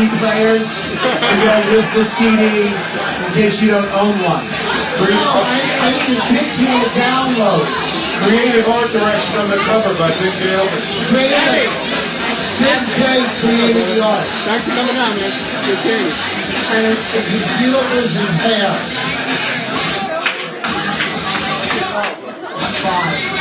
CD players to go with the CD in case you don't own one. I need a digital download. Creative art direction on the cover by Big Jay Oakerson. Big Jay created the art. Thanks for coming on, man. Good seeing you. And it's as beautiful as his hair. I'm fine.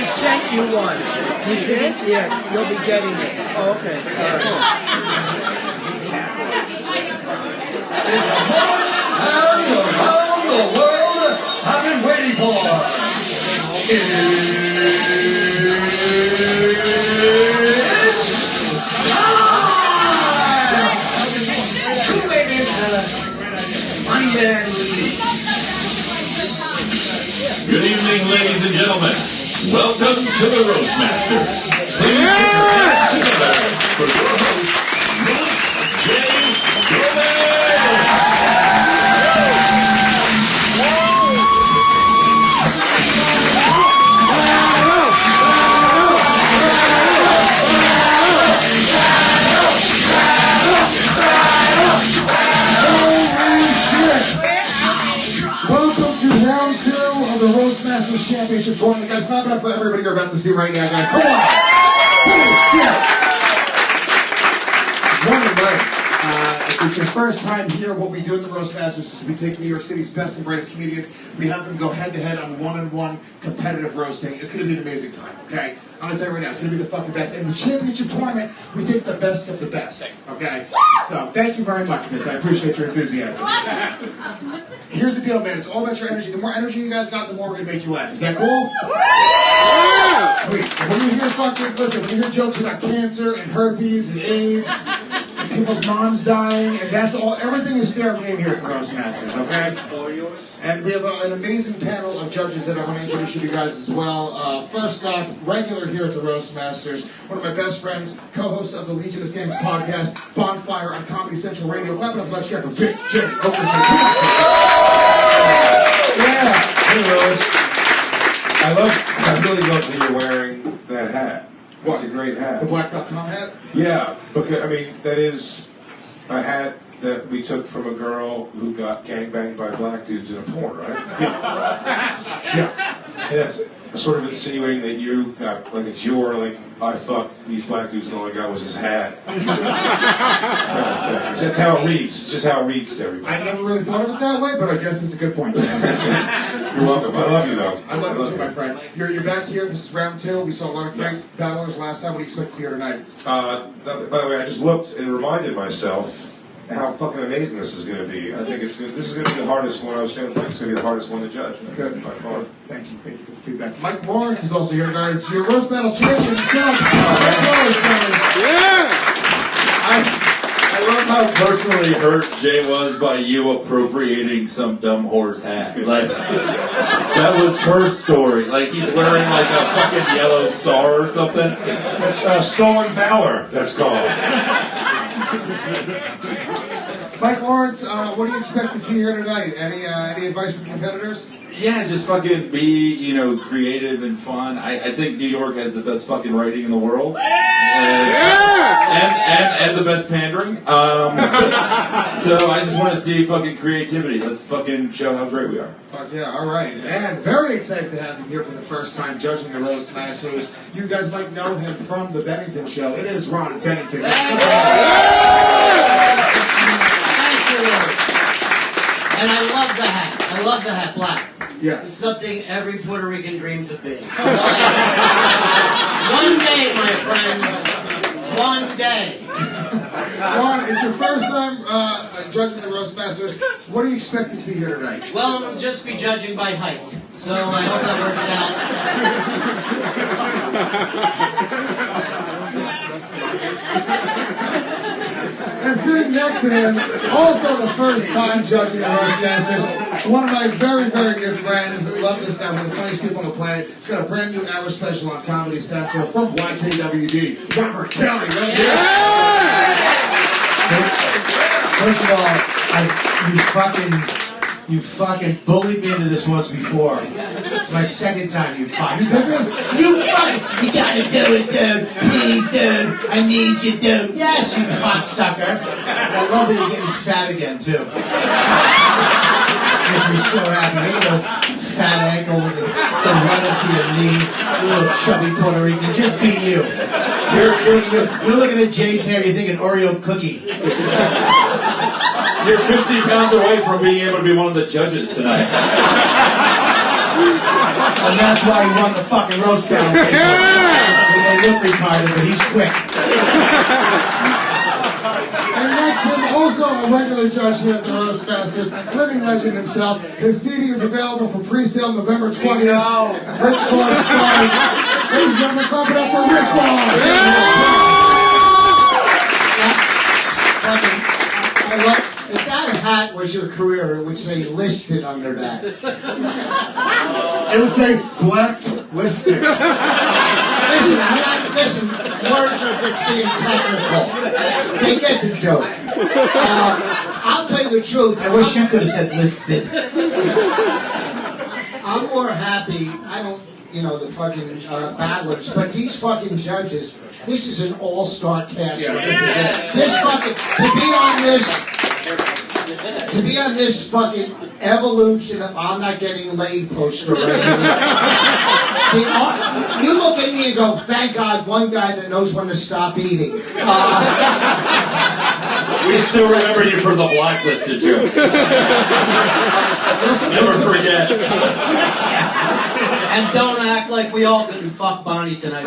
Sent you one. You did? Yes, you'll be getting it. Oh, okay. All right. Around the world I've been waiting for. Good evening, ladies and gentlemen. Welcome to the RoastMasters. Please put your hands together for your host, Jay Oakerson. Welcome to round 2 of the RoastMasters Championship Tournament. Guys, knock it up for everybody you're about to see right now, guys. Come on! Holy shit! Morning, right? If it's your first time here, what we do at the RoastMasters is we take New York City's best and brightest comedians, we have them go head-to-head on one-on-one competitive roasting. It's going to be an amazing time, okay? I'm going to tell you right now, it's going to be the fucking best. In the championship tournament, we take the best of the best, okay? So, thank you very much, miss. I appreciate your enthusiasm. Here's the deal, man. It's all about your energy. The more energy you guys got, the more we're going to make you laugh. Is that cool? Sweet. And when you hear when you hear jokes about cancer and herpes and AIDS, and people's moms dying, and that's all, everything is fair game here at the RoastMasters, okay? And we have an amazing panel of judges that I want to introduce you to guys as well. First up, regular here at the RoastMasters, one of my best friends, co-host of the Legion of Scams podcast, Bonfire on Comedy Central Radio. Clap it up, let's hear for Big Jay Oakerson. Yeah. Hey, Rose. I really love that you're wearing that hat. What? It's a great hat. The Black.com hat? Yeah, because, I mean, that is a hat that we took from a girl who got gangbanged by black dudes in a porn, right? Yeah. And that's sort of insinuating that you got, like it's your, like, I fucked these black dudes and all I got was his hat. Kind of thing. That's how it reads. It's just how it reads to everybody. I never really thought of it that way, but I guess it's a good point. You're welcome. I love you, though. I love you too, my friend. You're back here. This is round 2. We saw a lot of great battlers last time. What do you expect to see here tonight? By the way, I just looked and reminded myself how fucking amazing this is going to be. I think this is going to be the hardest one. I was saying it's going to be the hardest one to judge. Good. By far. Thank you for the feedback. Mike Lawrence is also here, guys. Your roast battle champion himself. Yeah! I love how personally hurt Jay was by you appropriating some dumb whore's hat. Like, that was her story. Like, he's wearing like a fucking yellow star or something. That's stolen valor, that's called. Mike Lawrence, what do you expect to see here tonight? Any advice from the competitors? Yeah, just fucking be, creative and fun. I think New York has the best fucking writing in the world. And the best pandering. So I just want to see fucking creativity. Let's fucking show how great we are. Fuck yeah, all right. And very excited to have him here for the first time judging the RoastMasters. You guys might know him from the Bennington show. It is Ron Bennington. And I love the hat. I love the hat, black. Yes. It's something every Puerto Rican dreams of being. One Juan, it's your first time judging the Roastmasters. What do you expect to see here tonight? Well, I'll just be judging by height, so I hope that works out. And sitting next to him, also the first time judging the Roastmasters, one of my very, very good friends. I love this guy, one of the funniest people on the planet. He's got a brand new hour special on Comedy Central from YKWd, Robert Kelly. First of all, you fucking bullied me into this once before. It's my second time, you cocksucker. You did this? You gotta do it, dude. Please, dude. I need you, dude. Yes, you cocksucker. I love that you're getting fat again, too. Makes me so happy. Look at those fat ankles and the run up to your knee. You little chubby Puerto Rican. Just be you. You're looking at Jay's hair, you're thinking Oreo cookie. You're 50 pounds away from being able to be one of the judges tonight. And that's why he won the fucking roast battle. They look retarded, but he's quick. And next to him, also a regular judge here at the Roastmasters, living legend himself. His CD is available for pre-sale November 20th. Rich Boss 5. Ladies and gentlemen, clap it up for Rich Boss. I love. If that hat was your career, it would say listed under that. It would say blacklisted. Listen, words are just being technical. They get the joke. I'll tell you the truth. I wish you could have said listed. I'm more happy. I don't, the fucking battlers, but these fucking judges, this is an all-star cast. Yeah, This fucking, to be on this fucking evolution of I'm not getting laid poster right here. You look at me and go, thank God, one guy that knows when to stop eating. We still remember you for the blacklisted joke. Never forget. And don't act like we all couldn't fuck Bonnie tonight.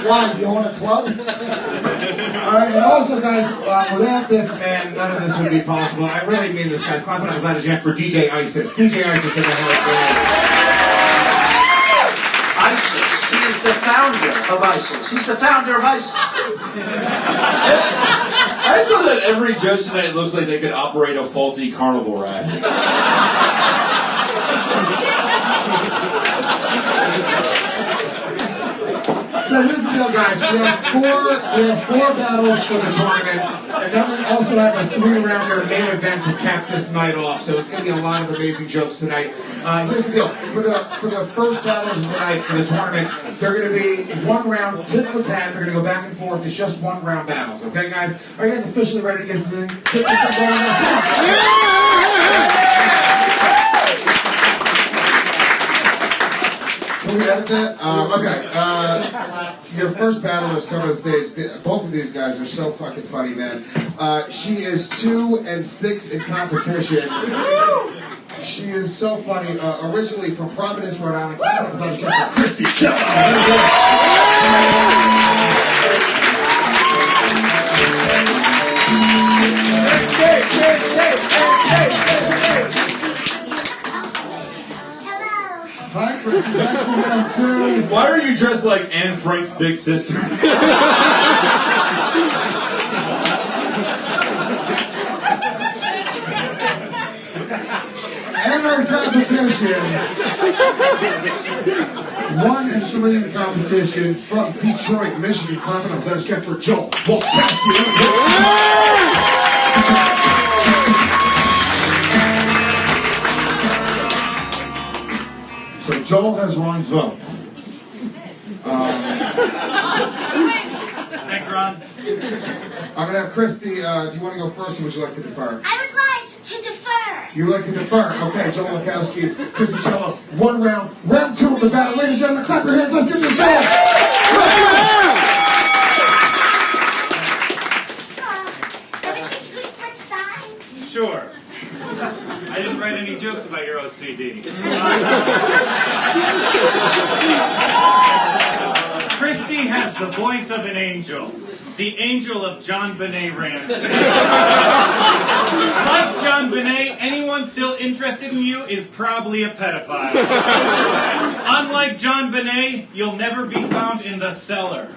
Why, you own a club? Alright, and also guys, without this man, none of this would be possible. I really mean this, guys. Clap it up as yet for DJ Isis. DJ Isis in the house. ISIS. He is the founder of ISIS. He's the founder of ISIS. I feel that every judge tonight looks like they could operate a faulty carnival ride. So here's the deal, guys. We have four battles for the tournament, and then we also have a 3-rounder main event to cap this night off. So it's going to be a lot of amazing jokes tonight. Here's the deal: for the first battles of the night for the tournament, they're going to be 1 round tit for tat. They're going to go back and forth. It's just 1 round battles. Okay, guys? Are you guys officially ready to get the thing going? Can we edit that? Okay. Your first battler's coming on stage. Both of these guys are so fucking funny, man. She is 2-6 in competition. She is so funny. Originally from Providence, Rhode Island. Christi, Chiello. Hi, Christi, back from round 2. Why are you dressed like Anne Frank's big sister? And our competition, 1-3 in competition from Detroit, Michigan. Clapping on Let's get for Joel Walkowski. So Joel has Ron's vote. Thanks, Ron. I'm going to have Christi, do you want to go first or would you like to defer? I would like to defer. You would like to defer? Okay, Joel Walkowski, Christi Chiello, 1 round. Round 2 of the battle. Ladies and gentlemen, clap your hands. Let's get this going. I wish we could switch sides. Sure. I didn't write any jokes about your OCD. Christi has the voice of an angel. The angel of John Bonet Rand. Like John Bonet, anyone still interested in you is probably a pedophile. Unlike John Bonet, you'll never be found in the cellar.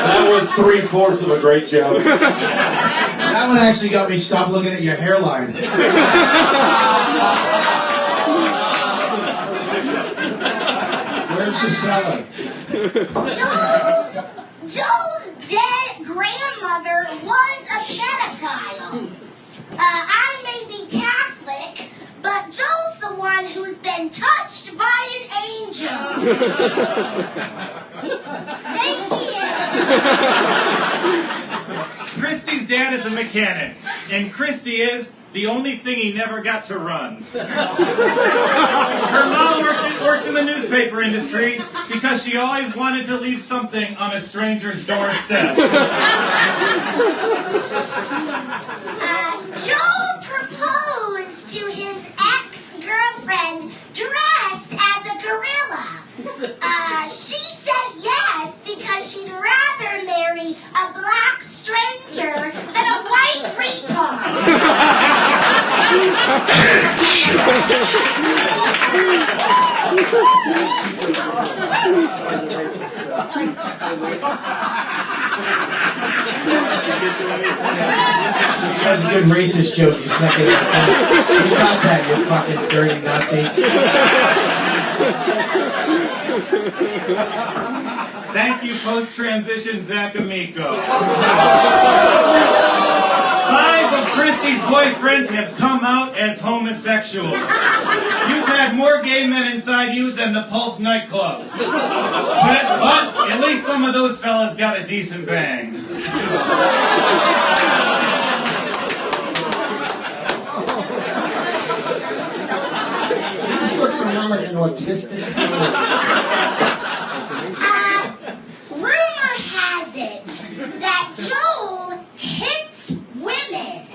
That was 3/4 of a great joke. That one actually got me stop looking at your hairline. Where's the cellar? Joel's dead grandmother was a pedophile. I may be Catholic, but Joel's the one who's been touched by an angel. Thank you. Christi's dad is a mechanic, and Christi is the only thing he never got to run. Her mom works in the newspaper industry because she always wanted to leave something on a stranger's doorstep. Joel proposed to his ex-girlfriend dressed as a gorilla. She said yes because she'd rather marry a black stranger than a white retard. That was a good racist joke you snuck in. You got that, you fucking dirty Nazi. Thank you, post-transition Zach Amico. 5 of Christi's boyfriends have come out as homosexual. You've had more gay men inside you than the Pulse nightclub. But at least some of those fellas got a decent bang. He's looking around like an autistic. Rumor has it that Joel hits women.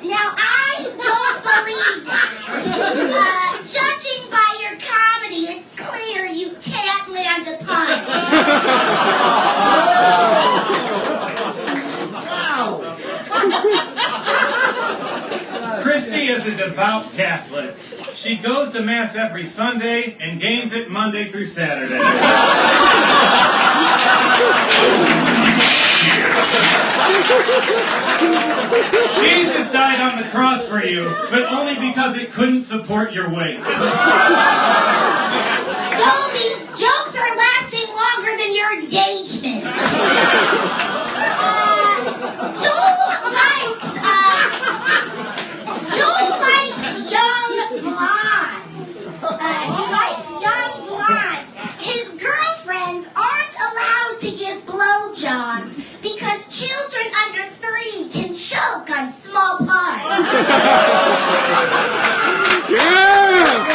Now, I don't believe that. Judging by your comedy, it's clear you can't land a punch. Christi is a devout Catholic. She goes to Mass every Sunday and gains it Monday through Saturday. Jesus died on the cross for you, but only because it couldn't support your weight. Joel, these jokes are lasting longer than your engagement. Joel likes young blondes. He likes young blondes. His girlfriends aren't allowed to give blowjobs because children under 3 can choke on small parts. Yeah!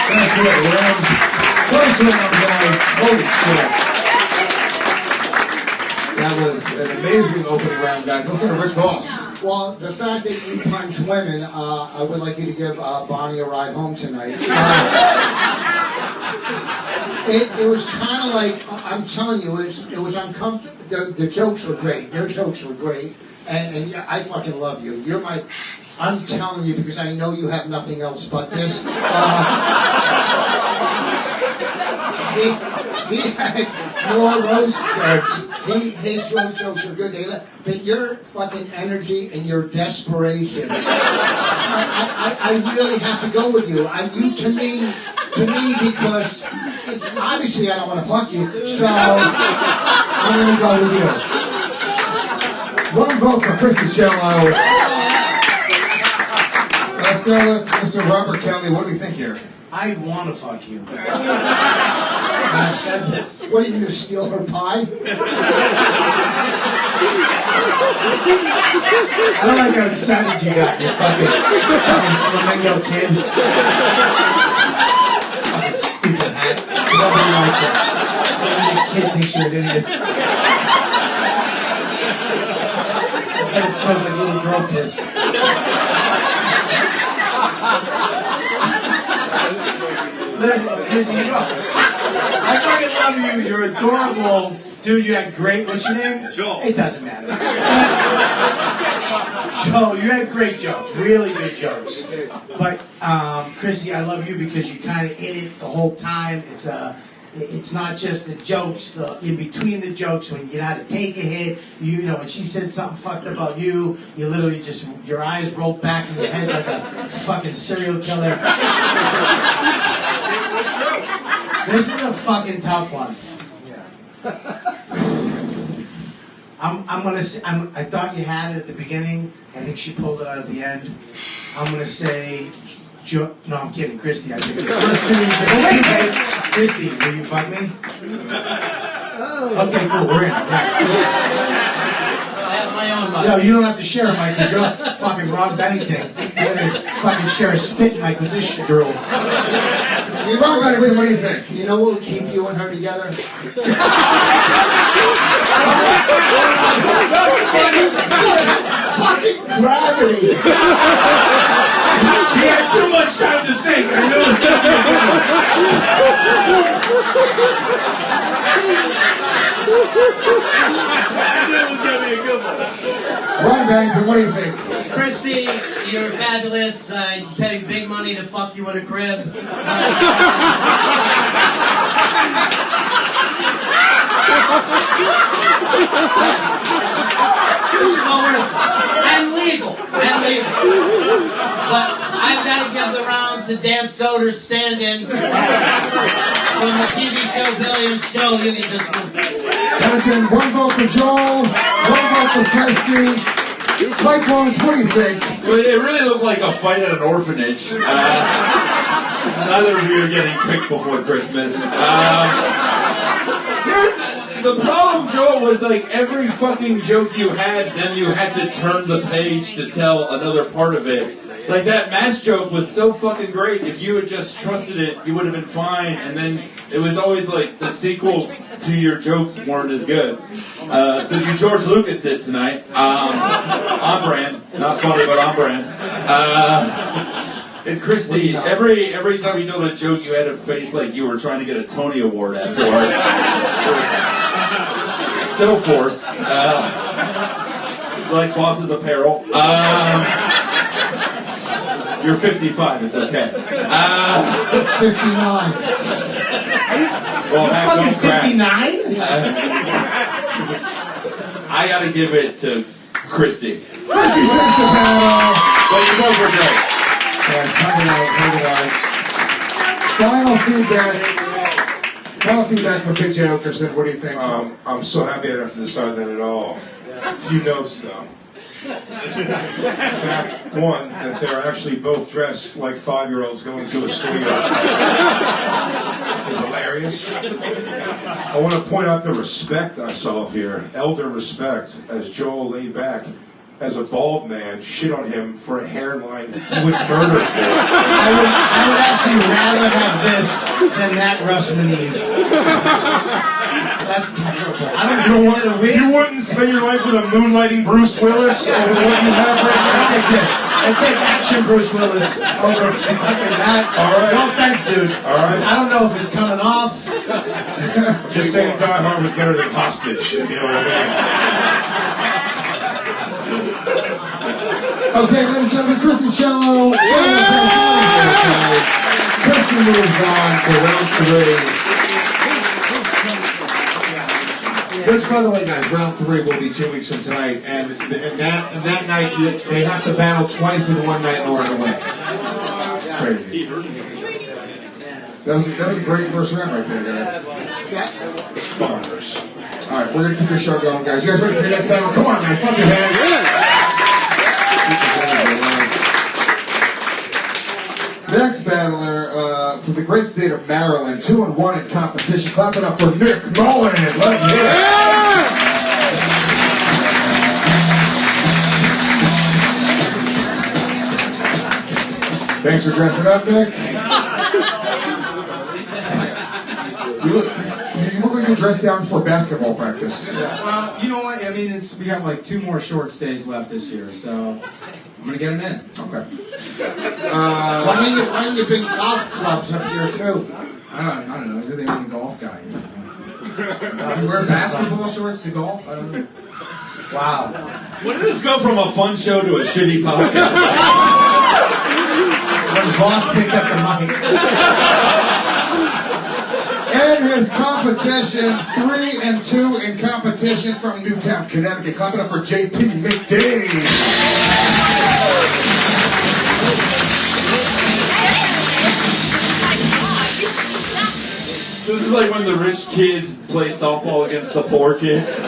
That's it, round. First round, guys. Holy shit. That was an amazing opening round, guys. Let's go to Rich Voss. Well, the fact that you punch women, I would like you to give Bonnie a ride home tonight. It was kind of like, I'm telling you, it was uncomfortable. The jokes were great. Their jokes were great. And yeah, I fucking love you. You're my... I'm telling you because I know you have nothing else but this. He had more roast jokes. His roast jokes are good. But your fucking energy and your desperation. I really have to go with you. You to me because it's obviously I don't want to fuck you, so I'm gonna go with you. One vote for Christi Chiello. Let's go with Mr. Robert Kelly. What do we think here? I want to fuck you. I said this. What are you going to steal her pie? I don't like how excited you got, you fucking flamingo kid. Fucking stupid hat. Nobody likes it. Maybe the kid thinks you're an idiot. And it smells like little girl piss. Listen, Christi, you know, I fucking love you. You're adorable. Dude, you had great, what's your name? Joel. It doesn't matter. Joel, you had great jokes, really good jokes. But, Christi, I love you because you're kind of in it the whole time. It's not just the jokes, in between the jokes, when you know how to take a hit, you know, when she said something fucked about you, you literally just, your eyes rolled back in your head like a fucking serial killer. This is a fucking tough one. I thought you had it at the beginning. I think she pulled it out at the end. I'm gonna say, no, I'm kidding, Christi. I think it's Christi, will you fuck me? Okay, cool, we're in. Yo, you don't have to share a mic because you're fucking Ron Bennington. You're gonna fucking share a spit mic with this drool. Ron Bennington, what do you think? You know what will keep you and her together? Fucking gravity. He had too much time to think. I knew it was going to be a good one. Ron Bennington, what do you think? Christi, you're fabulous. I pay big money to fuck you in a crib. And legal. But I've got to give the round to Dan Soder's stand-in from the TV show Billions. Joe, you get this one. Bennington, one vote for Joel, one vote for Christi. Mike Lawrence, what do you think? Well, it really looked like a fight at an orphanage. Neither of you are getting picked before Christmas. The problem, Joel, was like every fucking joke you had, then you had to turn the page to tell another part of it. Like that mask joke was so fucking great. If you had just trusted it, you would have been fine. And then it was always like the sequels to your jokes weren't as good. So you George Lucas did tonight. On brand. Not funny, but on brand. And Christi, every time you told a joke, you had a face like you were trying to get a Tony Award afterwards. It was so forced. Like Boss's Apparel. You're 55, it's okay. 59. Well, Fucking 59? I gotta give it to Christi. Christi takes the panel. But you vote for Jay. Yes, hug it out. Final feedback from Big Jay Oakerson. What do you think? I'm so happy I don't have to decide that at all. A few notes, though. Fact one, that they're actually both dressed like 5-year-olds going to a studio is hilarious. I want to point out the respect I saw up here. Elder respect, as Joel laid back. As a bald man, shit on him for a hairline he would murder for. I would actually rather have this than that Russman Eve. That's terrible. I don't know what to win. You wouldn't spend your life with a moonlighting Bruce Willis over what you have right now? I take this. I take action Bruce Willis over fucking that. All right. No thanks, dude. All right. I don't know if it's coming off. Just saying Die Hard was better than Hostage, if you know what I mean. Okay, ladies and gentlemen, Christi Chiello. Christi moves on to round 3. Which, by the way, guys, round 3 will be 2 weeks from tonight, and that night they have to battle twice in one night in order to win. It's crazy. That was a great first round right there, guys. All right, we're gonna keep your show going, guys. You guys ready for your next battle? Come on, guys, clap your hands. Next battler from the great state of Maryland, 2-1 in competition. Clap it up for Nick Mullen. Let's hear it. Thanks for dressing up, Nick. to dress down for basketball practice? Well, you know what? I mean, we got like 2 more short stays left this year, so I'm gonna get them in. Okay. Why don't you bring golf clubs up here too? I don't know. You're the only golf guy. You wear basketball shorts to golf? I don't know. Wow. When did this go from a fun show to a shitty podcast? When the boss picked up the mic. And his competition, 3 and 2 in competition from Newtown, Connecticut. Clap it up for JP McDade. This is like when the rich kids play softball against the poor kids.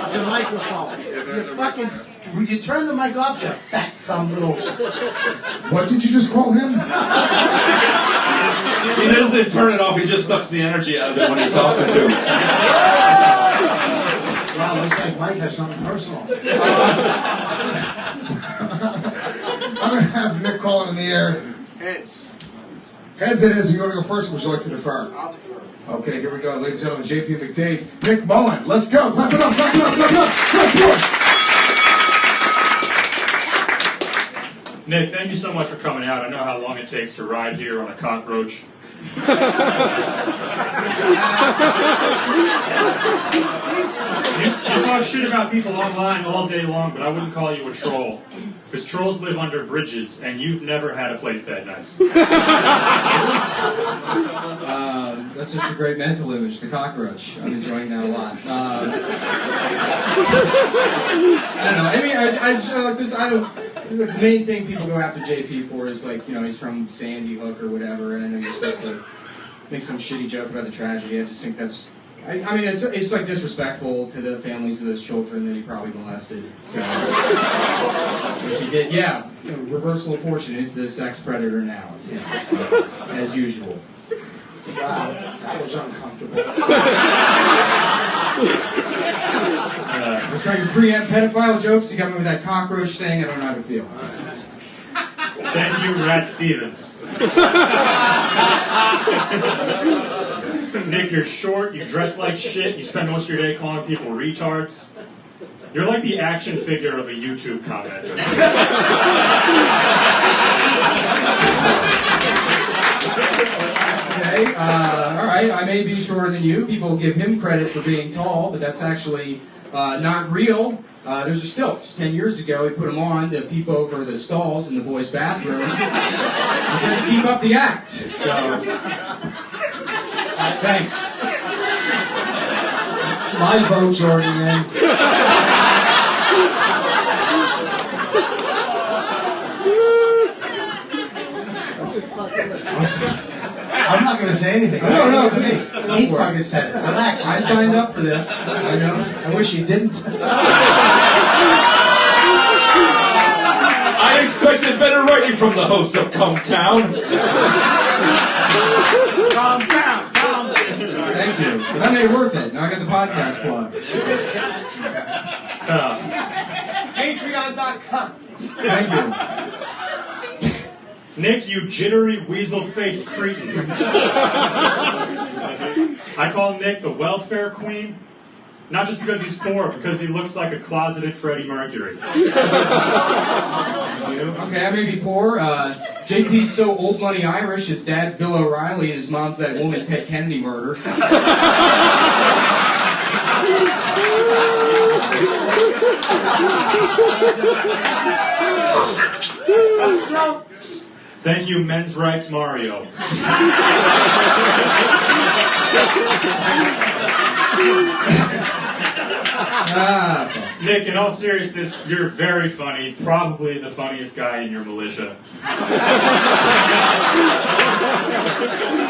It's a microphone. You turn the mic off, you fat thumb little. What did you just call him? He doesn't turn it off, he just sucks the energy out of it when he talks to him. Wow, looks like Mike has something personal. I'm going to have Nick call it in the air. Heads. Heads it is. You want to go first, or would you like to defer? I'll defer. Okay, here we go. Ladies and gentlemen, JP McDade, Nick Mullen. Let's go. Clap it up, clap it up, clap it up. Clap it up. Nick, thank you so much for coming out. I know how long it takes to ride here on a cockroach. You talk shit about people online all day long, but I wouldn't call you a troll. Because trolls live under bridges, and you've never had a place that nice. That's such a great mental image, the cockroach. I'm enjoying that a lot. I don't know. I mean, the main thing people go after JP for is like, you know, he's from Sandy Hook or whatever, and I know you're supposed to make some shitty joke about the tragedy. I just think that's, I mean, it's like disrespectful to the families of those children that he probably molested. So, which he did, yeah. You know, reversal of fortune is the sex predator now. It's him, so, as usual. Wow, that was uncomfortable. I was trying to preempt pedophile jokes. You got me with that cockroach thing. I don't know how to feel. Thank you, Rat Stevens. Nick, you're short, you dress like shit, you spend most of your day calling people retards. You're like the action figure of a YouTube commenter. Okay, alright, I may be shorter than you. People give him credit for being tall, but that's actually not real. Those are stilts. 10 years ago, he put them on to peep over the stalls in the boys' bathroom. He said to keep up the act. So, thanks. My vote's already in. I'm not going to say anything. No, please. He fucking said it. Relax. I signed up for this. I know. I wish you didn't. I expected better writing from the host of Come Town. Calm down. Calm down. Thank you. That made it worth it. Now I got the podcast plug. Patreon.com. Thank you. Nick, you jittery, weasel-faced cretin. I call Nick the welfare queen, not just because he's poor, because he looks like a closeted Freddie Mercury. Okay, I may be poor. JP's so old money Irish, his dad's Bill O'Reilly and his mom's that woman Ted Kennedy murder. Thank you, Men's Rights Mario. Nick, in all seriousness, you're very funny. Probably the funniest guy in your militia.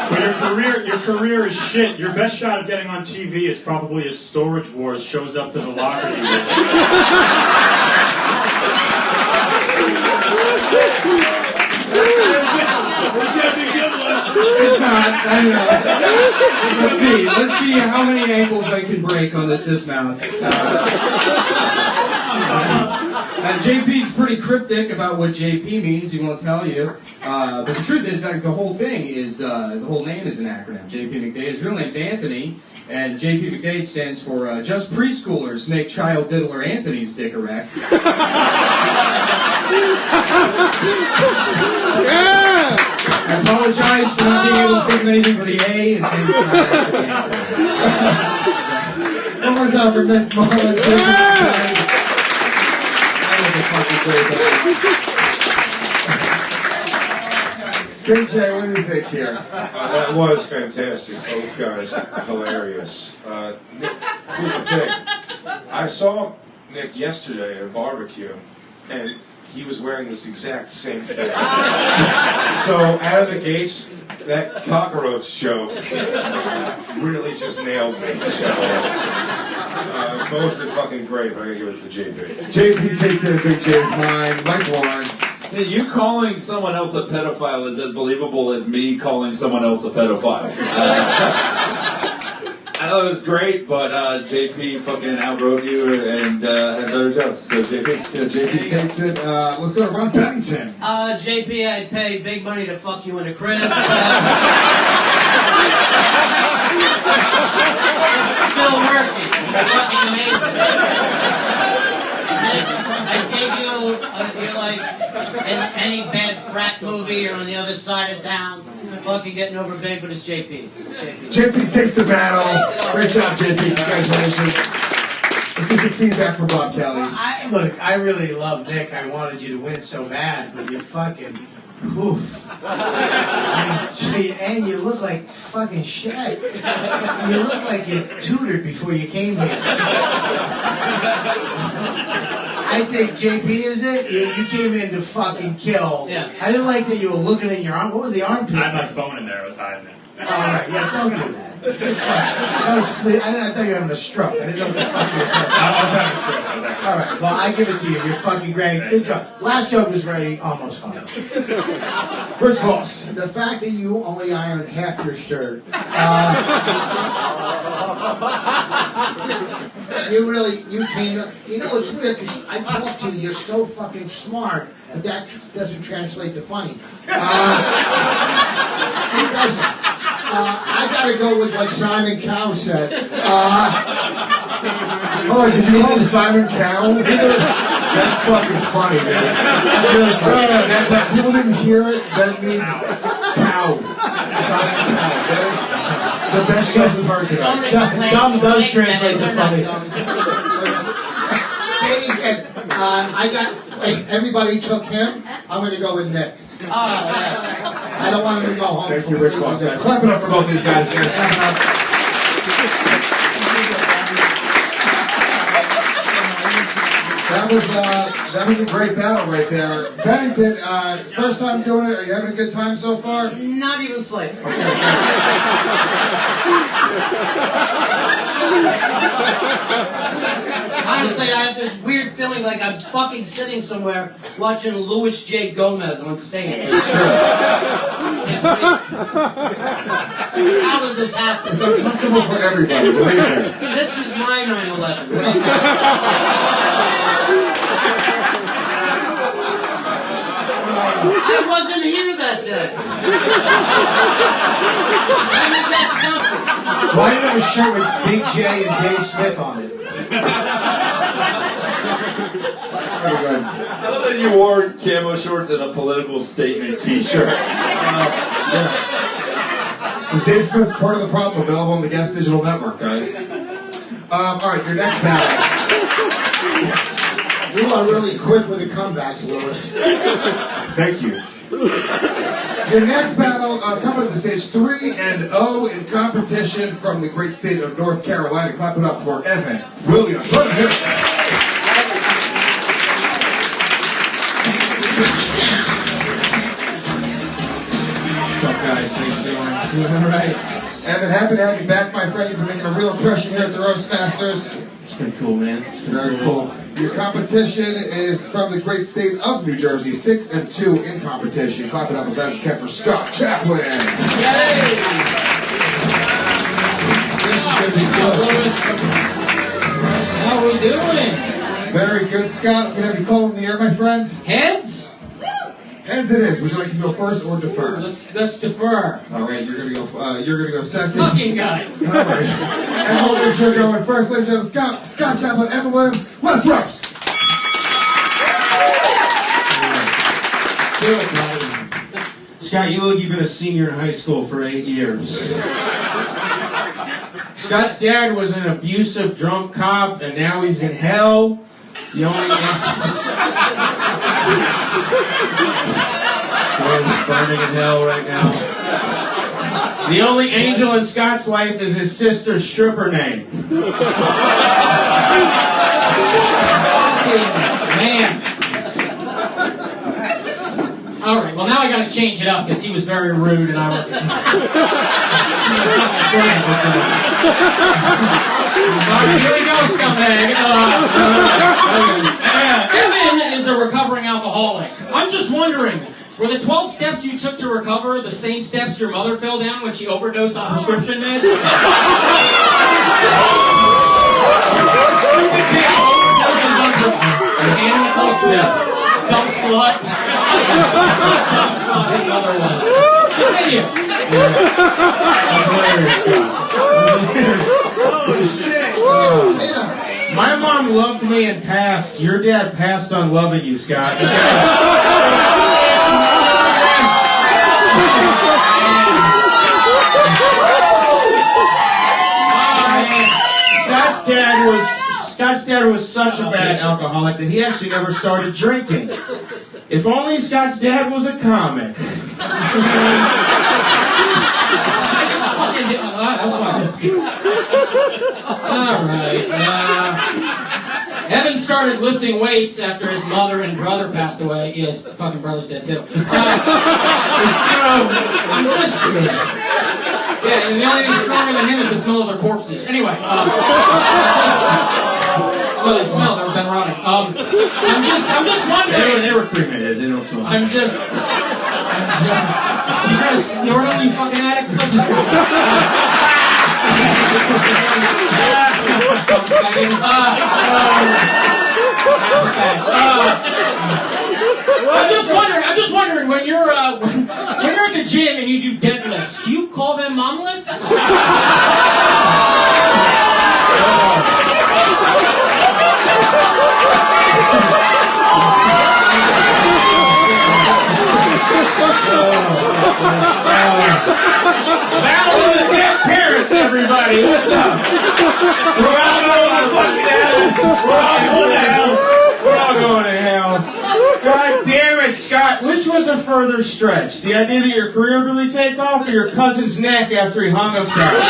But your career is shit. Your best shot of getting on TV is probably if Storage Wars shows up to the locker room. It's not. I don't know. Let's see. Let's see how many ankles I can break on this dismount. JP's pretty cryptic about what JP means. He won't tell you. But the truth is, like, the whole thing is, the whole name is an acronym. JP McDade. His real name's Anthony, and JP McDade stands for Just Preschoolers Make Child Diddler Anthony's Dick Erect. Yeah! I apologize for not being able to think of anything for the A. His name's One more time for Nick Mullen. Big Jay, what do you think here? That was fantastic. Both guys, hilarious. Nick, here's the thing. I saw Nick yesterday at a barbecue, and he was wearing this exact same thing. So out of the gates, that cockroach joke really just nailed me. So both are fucking great, but I gotta give it to JP. JP takes it in Big J's mind. Mike Lawrence. Yeah, you calling someone else a pedophile is as believable as me calling someone else a pedophile. I know it was great, but JP fucking outwrote you and had better jokes. So JP. Yeah, JP takes it. Let's go to Ron Bennington. JP, I'd pay big money to fuck you in a crib. It's still working. It's fucking amazing. I gave you, you're like in any bad frat movie, you're on the other side of town, fucking getting over big, but it's JP's. It's JP's. JP takes the battle. Great job, JP. Congratulations. Let's get some feedback from Bob Kelly. Look, I really love Nick. I wanted you to win so bad, but you fucking, oof. And you look like fucking shit. You look like you tutored before you came here. I think JP is it. You came in to fucking kill. Yeah. I didn't like that you were looking in your arm. What was the armpit? I had my phone in there. I was hiding it. All right, yeah, don't do that. That was I thought you were having a stroke. I didn't know what the fuck you were doing. I was having a stroke. I was actually. All right, well, I give it to you. You're fucking great. Good job. Last joke was almost funny. First boss. The fact that you only ironed half your shirt. You came, it's weird because I talk to you, you're so fucking smart, but that doesn't translate to funny. It doesn't. I gotta go with what Simon Cowell said. Did you call him Simon Cowell? That's fucking funny, man. That's really funny. That people didn't hear it, that means cow. Simon Cowell. That is the best choice of word today. Dumb does translate to funny. Everybody took him. I'm gonna go with Nick. I don't want him to go home. Thank you, Rich Boss, guys. Clap it up for both these guys, guys. Clap it up. That was a great battle right there. Bennington, first time doing it. Are you having a good time so far? Not even slightly. Honestly, I have this weird feeling like I'm fucking sitting somewhere watching Louis J. Gomez on stage. How did this happen? It's uncomfortable for everybody, believe me. This is my 9/11. I wasn't here that day. Let me get something. Why did you have a shirt with Big J and Dave Smith on it? Very good. I love that you wore camo shorts and a political statement t-shirt. Because Dave Smith's part of the problem, available on the Guest Digital Network, guys. All right, your next battle. You are really quick with the comebacks, Lewis. Thank you. Your next battle, coming to the stage, 3-0 in competition from the great state of North Carolina. Clap it up for Evan Williams. What's up, guys? How you doing? Doing all right? Evan, happy to have you back, my friend. You've been making a real impression here at the It's RoastMasters. been cool, man. Very cool. Your competition is from the great state of New Jersey, 6-2 in competition. Clap it up as loud as you can for Scott Chaplain. Yay! This is going to be good. How we doing? Very good, Scott. I'm going to have you call in the air, my friend. Heads? Heads it is. Would you like to go first or defer? Let's defer. All right, you're gonna go second. Fucking guy. All right. And Holden should go in first. Ladies and gentlemen, Scott Chaplain, Evan Williams. Let's roast. Do it, buddy. Scott, you look like you've been a senior in high school for 8 years. Scott's dad was an abusive drunk cop, and now he's in hell. The only he's burning in hell right now. The only angel in Scott's life is his sister's stripper name. Man. All right, well, now I got to change it up because he was very rude and I wasn't. Here we go, scumbag. Evan is a recovering alcoholic. I'm just wondering, were the 12 steps you took to recover the same steps your mother fell down when she overdosed on prescription meds? Stupid bitch overdoses on animal step. Dumb slut. Dumb slut his mother was. Continue. Oh, shit. My mom loved me and passed. Your dad passed on loving you, Scott. Scott's dad was such a bad alcoholic that he actually never started drinking. If only Scott's dad was a comic. That's fine. Alright, Evan started lifting weights after his mother and brother passed away. Yeah, his fucking brother's dead too. I'm just... Yeah, and the only thing stronger than him is the smell of their corpses. Anyway, well, they smell, they've been rotting. I'm just wondering... They were cremated, they don't smell. You trying to snort on, you fucking addict? I'm just wondering when you're at the gym and you do deadlifts, do you call them mom lifts? Battle of the dead parents, everybody. What's up? We're all going to fucking hell. We're all going to hell. We're all going to hell. God damn it, Scott. Which was a further stretch? The idea that your career would really take off, or your cousin's neck after he hung himself?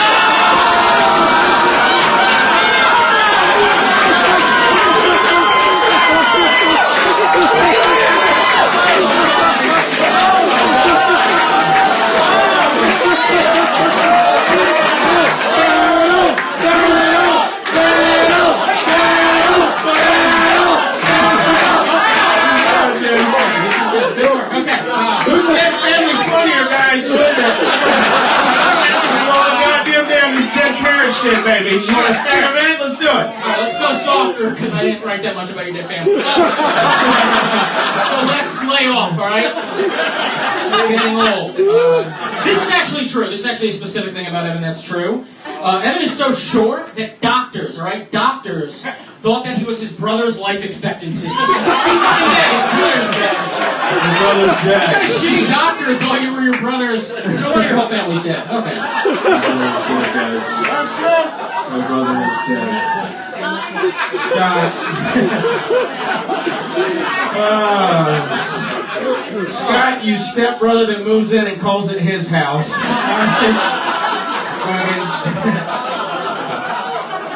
Who's dead family's funnier, guys? Who is it? Goddamn this dead parent shit, baby. You want to stack them in? Let's do it. Alright, let's go softer, because I didn't write that much about your dead family. So let's lay off, alright? We're getting old. This is actually true. This is actually a specific thing about Evan that's true. Evan is so short that doctors, alright? Doctors thought that he was his brother's life expectancy. He's not dead. His brother's dead. Your brother's dead. What kind of shitty doctor thought you were your brother's... No wonder your whole family's dead. Okay. My brother is dead. Scott. Scott, you stepbrother that moves in and calls it his house.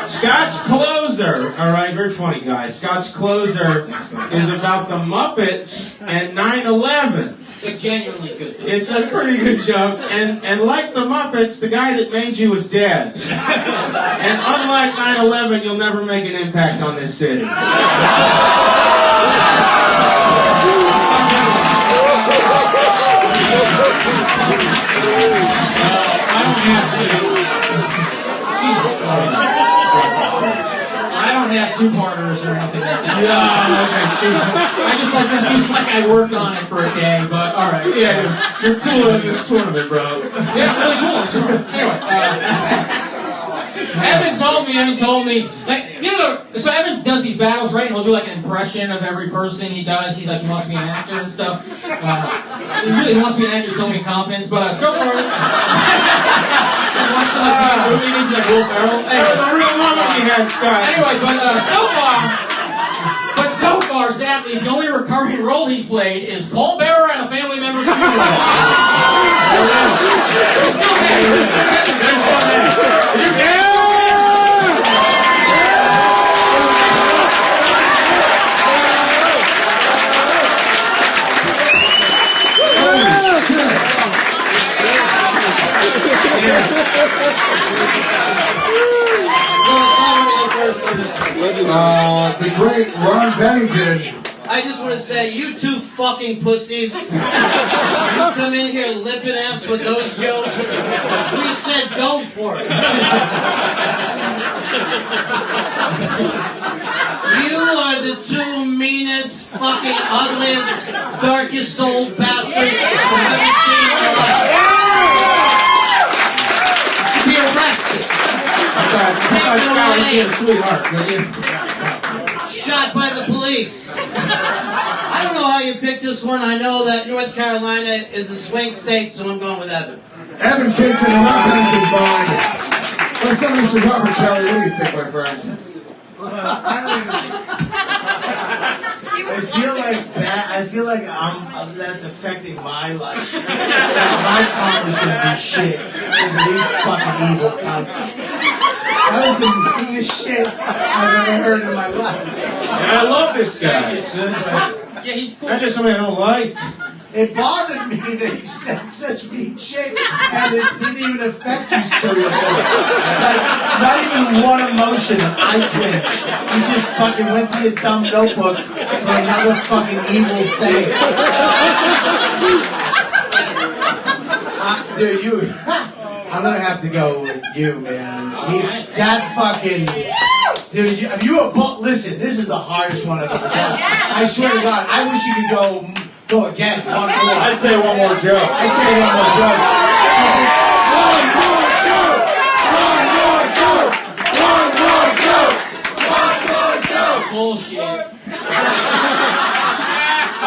Scott's closer, all right, very funny guy. Scott's closer is about the Muppets and 9/11. It's a genuinely good joke. It's a pretty good joke, and like the Muppets, the guy that made you is dead. And unlike 9/11, you'll never make an impact on this city. I don't have to. Jesus Christ. I don't have two partners or anything like that. I just like this seems like I worked on it for a day, but all right. Yeah, you're cool in this tournament, bro. Yeah, really cool. Anyway, Evan told me, like, so Evan does these battles, right? He'll do like an impression of every person he does. He's like, he wants to be an actor and stuff. He really wants to be an actor, told me confidence, but so far, he wants to like, do movies, he's like Will Ferrell. That was a real moment we had, Scott. Anyway, but so far, sadly, the only recurring role he's played is pallbearer at a family member's funeral. There's still the great Ron Bennington. I just want to say, you two fucking pussies. You come in here lipping ass with those jokes. We said go for it. You are the two meanest, fucking ugliest, darkest soul bastards I've ever seen in my life. You should be arrested. Shot by the police. I don't know how you picked this one. I know that North Carolina is a swing state, so I'm going with Evan. Evan Kingston and Ron Bennington's behind it. Let's go to Mr. Robert Kelly. What do you think, my friend? I feel like that's affecting my life. My karma's gonna be shit because of these fucking evil cunts. That was the meanest shit I've ever heard in my life. I love this guy. Yeah, he's cool. Not just somebody I don't like. It bothered me that you said such mean shit and it didn't even affect you, serial killer. Like, not even one emotion, I twitched. You just fucking went to your dumb notebook for another fucking evil saying. Dude, I'm gonna have to go with you, man. That fucking... Dude, you were both... Listen, this is the hardest one I've ever done. I swear to God, I wish you could go again, one more. I say one more joke. I say one more joke. Bullshit.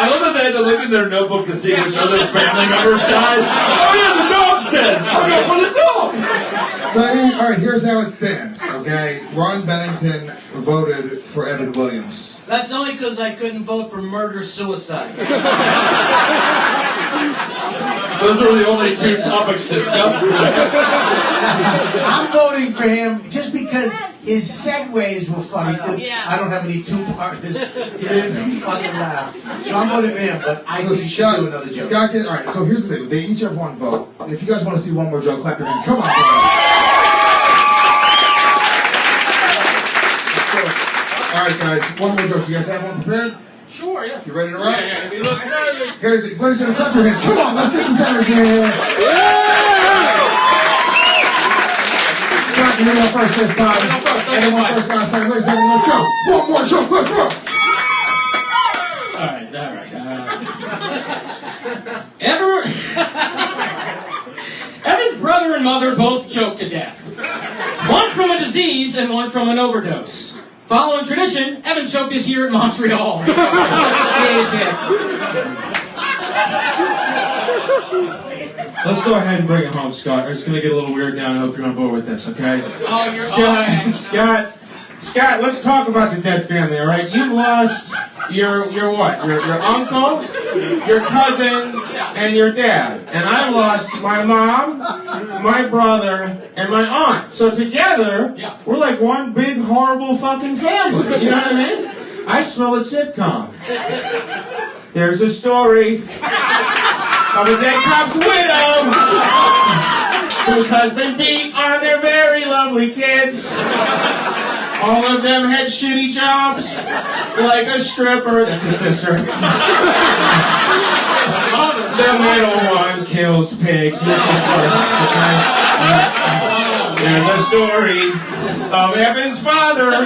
I love that they had to look in their notebooks to see which other family members died. Oh yeah, the dog's dead. I'll go for the dog. So, all right, here's how it stands, okay? Ron Bennington voted for Evan Williams. That's only because I couldn't vote for murder-suicide. Those are the only two topics discussed today. I'm voting for him just because his segues were funny. I don't have any two-parters. He didn't fucking laugh. So I'm voting for him, but I think he should do another joke. Scott, all right, so here's the thing. They each have one vote. If you guys want to see one more joke, clap your hands. Come on, guys. All right, guys, one more joke. Do you guys have one prepared? Sure, yeah. You ready to rock? Yeah. Here's it. Ladies and gentlemen, clap your hands. Come on, let's get this energy in here. Scott, you're going first this time. Anyone first last time. Ladies and gentlemen, let's go. One more joke. Let's rock. All right. Evan's brother and mother both choked to death. One from a disease and one from an overdose. Following tradition, Evan choked this year at Montreal. Let's go ahead and bring it home, Scott. It's going to get a little weird now, and I hope you're on board with this, okay? Oh, you're awesome. Scott, let's talk about the dead family, all right? You've lost your what? Your uncle, your cousin, and your dad. And I lost my mom, my brother, and my aunt. So together, we're like one big, horrible fucking family. You know what I mean? I smell a sitcom. There's a story of a dead cop's widow whose husband beat on their very lovely kids. All of them had shitty jobs, like a stripper. That's his sister. The middle one kills pigs. Okay? There's a story of Evan's father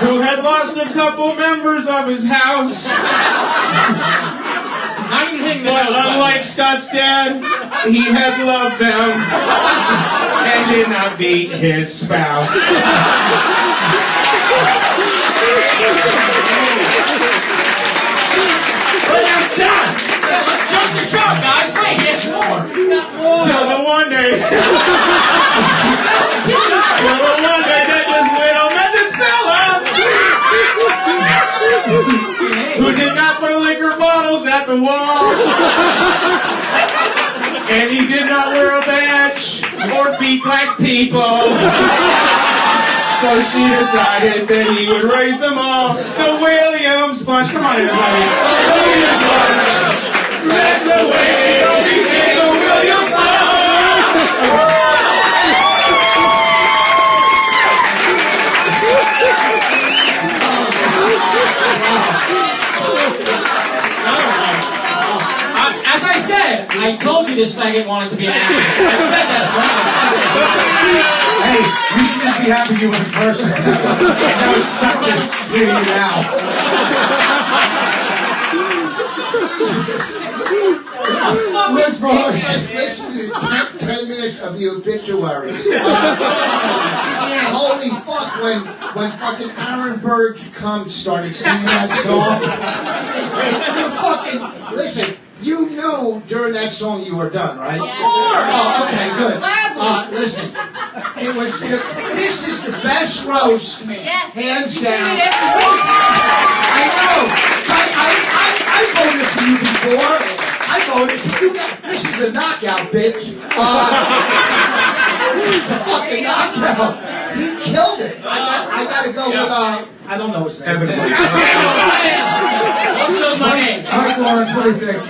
who had lost a couple members of his house. But unlike Scott's dad, he had loved them and did not beat his spouse. But I'm done! Let's jump the shark, guys! Wait, there's more! Till the one day... Till the one day that this widow met this fella! Who did not put liquor bottles at the wall. And he did not wear a badge or beat black people. So she decided that he would raise them all. The Williams bunch. Come on, everybody. The Williams bunch. That's the way we became the Williams bunch. As I said, I told you this faggot wanted to be an actor. I said that, Hey, you should just be happy you were the first one. And now it's sucking bleeding you out. Let's listen to 10 minutes of the obituaries. Holy fuck, when fucking Aaron Bird's cum started singing that song. You fucking, listen, you knew during that song you were done, right? Of course! Oh, okay, good. Listen, it was, this is the best roast, hands down. I know, I voted for you before. I voted for you. This is a knockout, bitch. This is a fucking knockout. He killed it. I gotta go with, I don't know his name. Mike Lawrence, what do you think?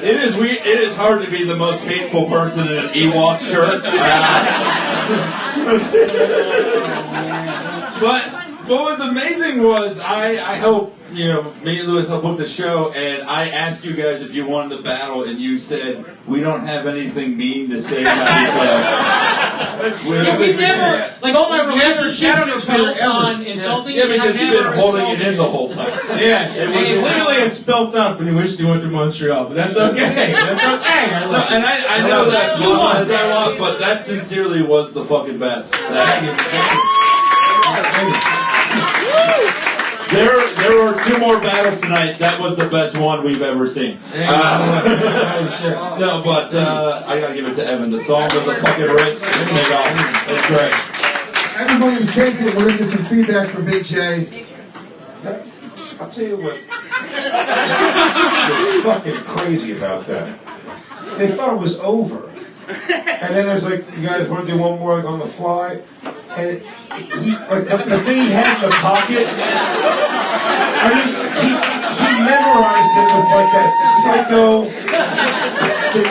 It is hard to be the most hateful person in an Ewok shirt. But what was amazing was I hope, me and Louis helped book the show, and I asked you guys if you wanted to battle, and you said, we don't have anything mean to say about each other. we never, like all my relationships are built on insulting. Yeah, because you've been holding it in the whole time. Yeah, literally it's spelt up when he wished he went to Montreal, but that's okay. That's okay. I know that as I walk, but that sincerely was the fucking best. There were 2 more battles tonight. That was the best one we've ever seen. No, but I gotta give it to Evan. The song was a fucking risk. That's great. Evan Williams takes it. We're gonna get some feedback from Big J. I'll tell you what was fucking crazy about that. They thought it was over. And then there's like, you guys want to do one more like on the fly? And he, like the thing he had in the pocket, I mean, he memorized it with like that psycho,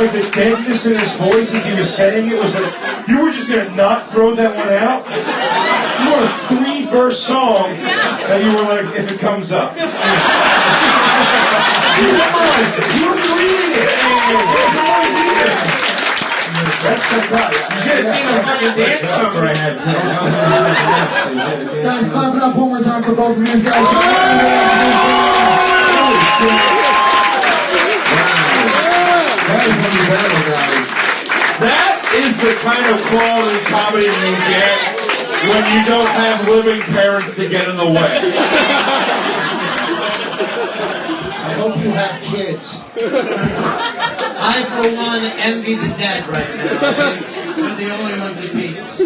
like the deadness in his voice as he was saying it was like, you were just gonna not throw that one out? You wrote a 3-verse song that you were like, if it comes up. You memorized it. You were reading it. That's so bad. You should have seen the fucking dance number I had. Guys, clap it up one more time for both of these guys. Wow. That is a new battle, guys. That is the kind of quality comedy you get when you don't have living parents to get in the way. I hope you have kids. I, for one, envy the dead right now. We're the only ones at peace.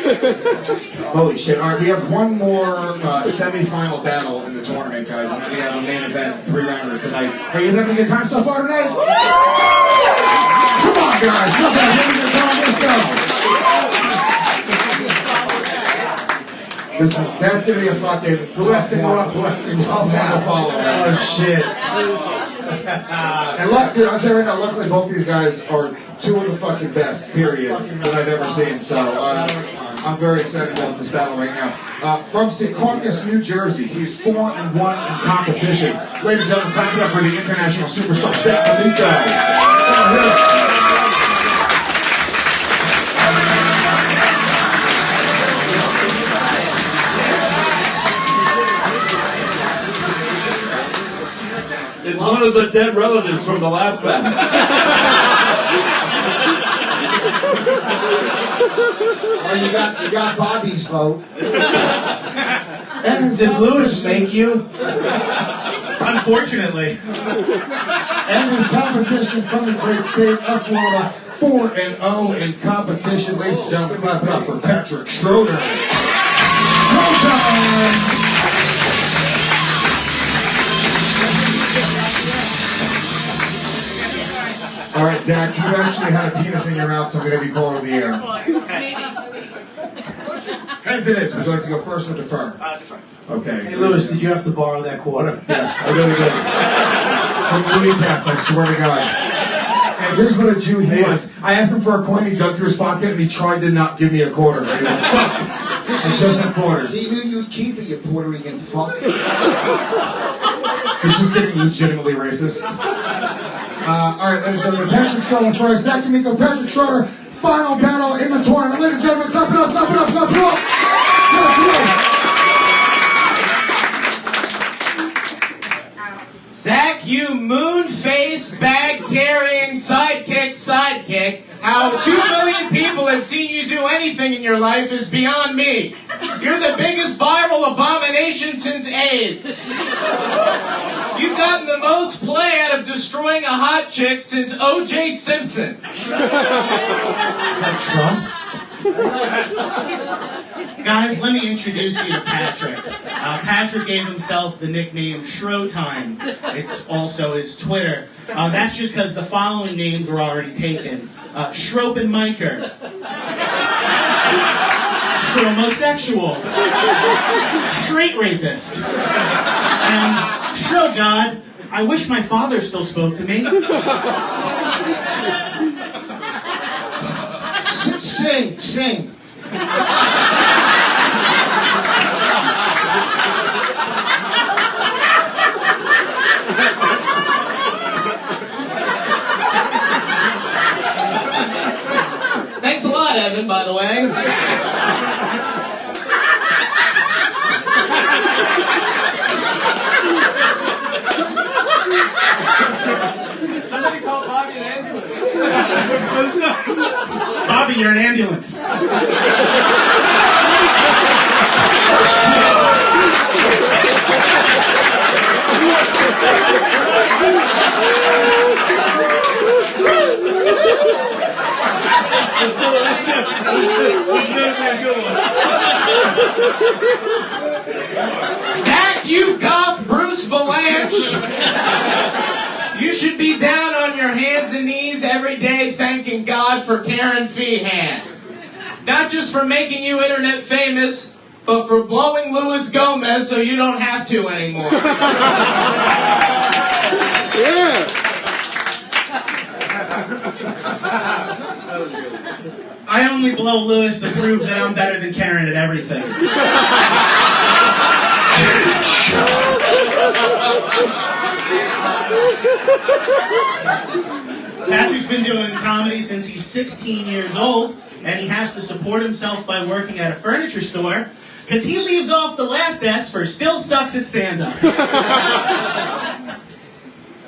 Holy shit. All right, we have one more semi-final battle in the tournament, guys, and then we have a main event 3-rounder tonight. Are you guys having a good time so far tonight? Come on, guys. Look at it. Have a good time. Let's go. That's going to be a fucking tough one to follow. Oh, shit. And look, dude, I'll tell you right now, luckily both these guys are 2 of the fucking best, period, that I've ever seen. So I'm very excited about this battle right now. From Secaucus, New Jersey, he's 4-1 in competition. Ladies and gentlemen, clap it up for the international superstar, Amico. one of the dead relatives from the last battle. Well, you got Bobby's vote. And his Did Lewis competition- make you? Unfortunately. And his competition from the great state of Florida, 4-0 in competition. Ladies and gentlemen, clap it up for Patrick Schroeder. Showtime! All right, Zach, you actually had a penis in your mouth, so I'm going to be calling the air. Heads it is. Would you like to go first or defer? Defer. Okay. Hey, Lewis, did you have to borrow that quarter? Yes, I really did. From Louis Katz, I swear to God. And here's what a Jew he was. I asked him for a coin, he dug through his pocket, and he tried to not give me a quarter. I just had quarters. He knew you'd keep it, you Puerto Rican fuck. He's just getting legitimately racist. All right, ladies and gentlemen, Patrick's going first. Zach Amico, Patrick Schroeder, final battle in the tournament. Ladies and gentlemen, clap it up, clap it up, clap it up. Zach, you moon-faced, bag-carrying, sidekick. How 2 million people have seen you do anything in your life is beyond me. You're the biggest viral abomination since AIDS. You've gotten the most play out of destroying a hot chick since O.J. Simpson. Is that Trump? Guys, let me introduce you to Patrick. Patrick gave himself the nickname Showtime. It's also his Twitter. That's just because the following names were already taken. Schropenmiker. Stromosexual. Straight rapist. And Shrogod. I wish my father still spoke to me. Sing. Thanks a lot, Evan, by the way. Somebody call Bobby an ambulance. Bobby, you're an ambulance. Zach, you goth Bruce Valanche. You should be down on your hands and knees every day thanking God for Karen Feehan. Not just for making you internet famous, but for blowing Luis Gomez so you don't have to anymore. Yeah. I only blow Lewis to prove that I'm better than Karen at everything. Patrick's been doing comedy since he's 16 years old, and he has to support himself by working at a furniture store, because he leaves off the last S for still sucks at stand-up.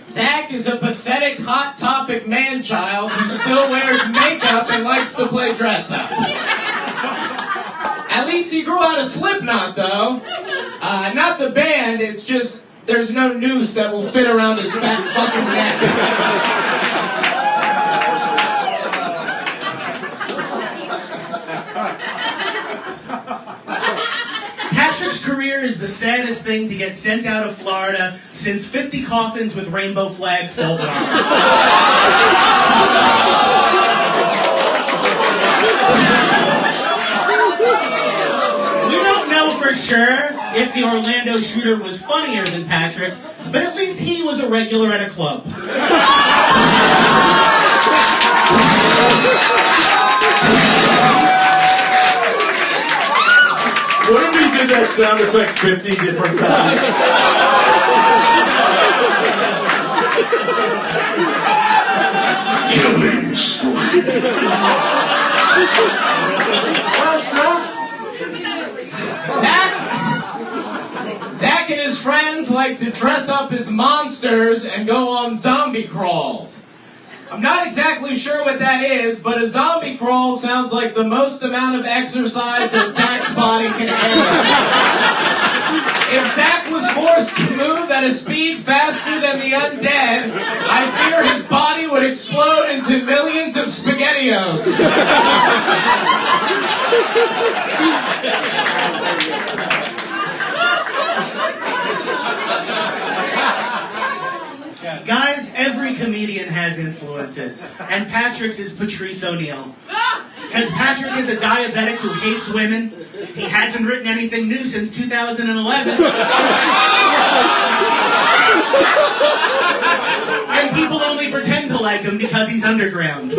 Zach is a pathetic hot topic man-child who still wears makeup and likes to play dress-up. At least he grew out a Slipknot, though. Not the band, it's just there's no noose that will fit around his fat fucking neck. Patrick's career is the saddest thing to get sent out of Florida since 50 coffins with rainbow flags folded on them. We don't know for sure if the Orlando shooter was funnier than Patrick, but at least he was a regular at a club. What if we did that sound effect 50 different times? Killing spree. Zach and his friends like like to dress up as monsters and go on zombie crawls. I'm not exactly sure what that is, but a zombie crawl sounds like the most amount of exercise that Zach's body can handle. If Zach was forced to move at a speed faster than the undead, I fear his body would explode into millions of SpaghettiOs. Guys, every comedian has influences, and Patrick's is Patrice O'Neill. Because Patrick is a diabetic who hates women. He hasn't written anything new since 2011. And people only pretend to like him because he's underground.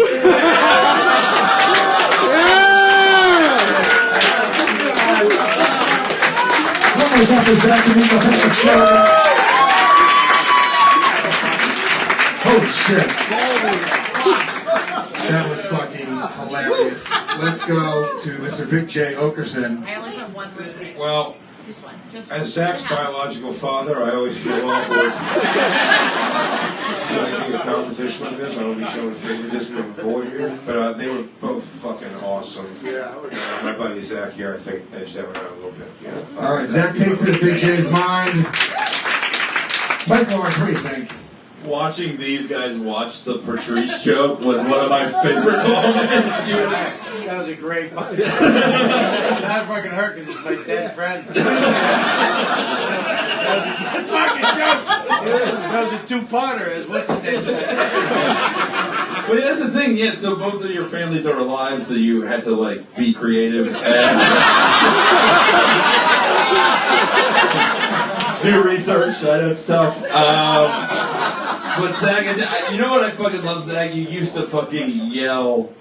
Numbers up for Zach Amico. Holy shit. That was fucking hilarious. Let's go to Mr. Big Jay Oakerson. I only have one more. Well, Just one. Just as one. Zach's biological father, I always feel awkward judging a competition like this. I don't be showing favoritism of a boy here, but they were both fucking awesome. Yeah, my buddy Zach here, I think, edged that one out a little bit. Yeah. All right, Zach takes it to Big Jay's mind. Mike Lawrence, what do you think? Watching these guys watch the Patrice joke was one of my favorite moments. That was a great fucking That fucking hurt because it's my dead friend. That was a good fucking joke. That was a two-parter, as what's his name said. But that's the thing, yeah, so both of your families are alive, so you had to, like, be creative and do research. I know it's tough. But Zach, you know what I fucking love, Zach? You used to fucking yell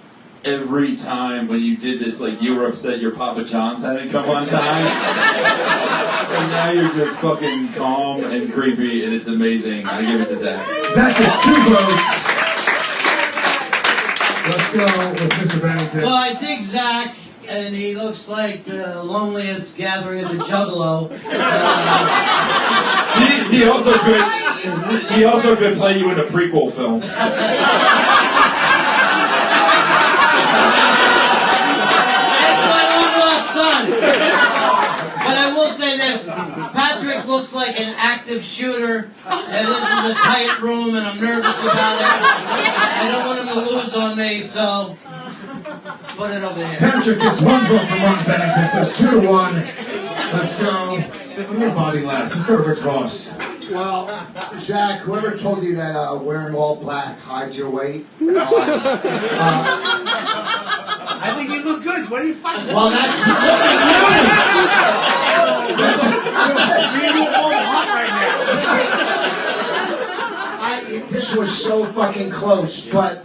every time when you did this, like you were upset your Papa John's hadn't come on time. And now you're just fucking calm and creepy, and it's amazing. I give it to Zach. Zach gets 2 votes. Let's go with Mr. Bennington. Well, I think Zach, and he looks like the loneliest gathering of the Juggalo. He also could play you in a prequel film. That's my long-lost son. But I will say this. Patrick looks like an active shooter, and this is a tight room, and I'm nervous about it. I don't want him to lose on me, so put it over here. Patrick gets 1 vote from Martin Bennington, so it's 2-1. Let's go. What do Bobby last? Let's go to Rich Ross. Well, Zach, whoever told you that wearing all black hides your weight? I think you look good. What are you fucking Well, that's You're all hot right now. This was so fucking close, but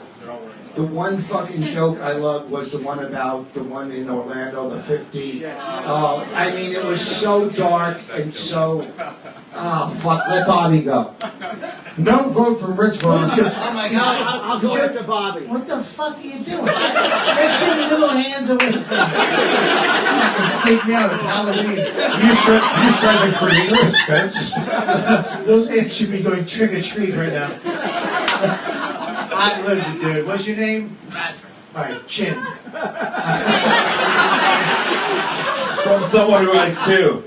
the one fucking joke I loved was the one about the one in Orlando, the 50. I mean, it was so dark and so... Oh, fuck, let Bobby go. No vote from Rich Ross. Oh my God! I'll go after Bobby. What the fuck are you doing? Get your little hands away from me. Fucking freak me out. It's Halloween. You trying to create suspense? Those hands should be going trick or treat right now. Listen, dude. What's your name? Patrick. All right, Chin. From someone who has 2.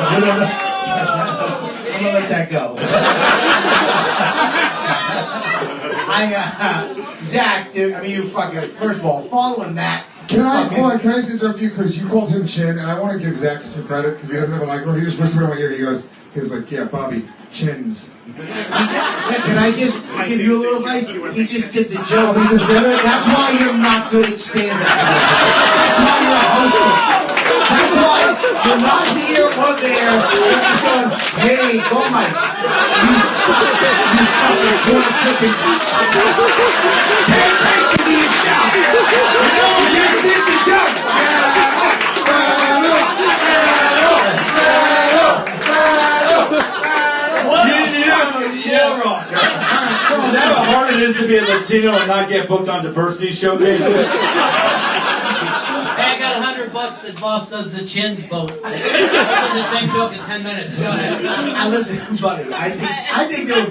I'm gonna let that go. Zach, dude, I mean, you fucking, first of all, following that. Can I just interrupt you because you called him Chin, and I want to give Zach some credit because he doesn't have a microphone. He just whispered in my ear. He was like, yeah, Bobby, Chins. Can I just give you a little advice? He just did the joke. He just did it? That's why you're not good at stand-up. That's why you're a host. That's why you're not here or there. You're just going, hey, Gomites, you suck. You fucking good cooking. Pay attention to your show. You just did the joke. You know how hard it is to be a Latino and not get booked on diversity showcases? Hey, I got $100 $100 that Boss does the chins boat. The same joke in 10 minutes. Go ahead. Listen, buddy, I think they were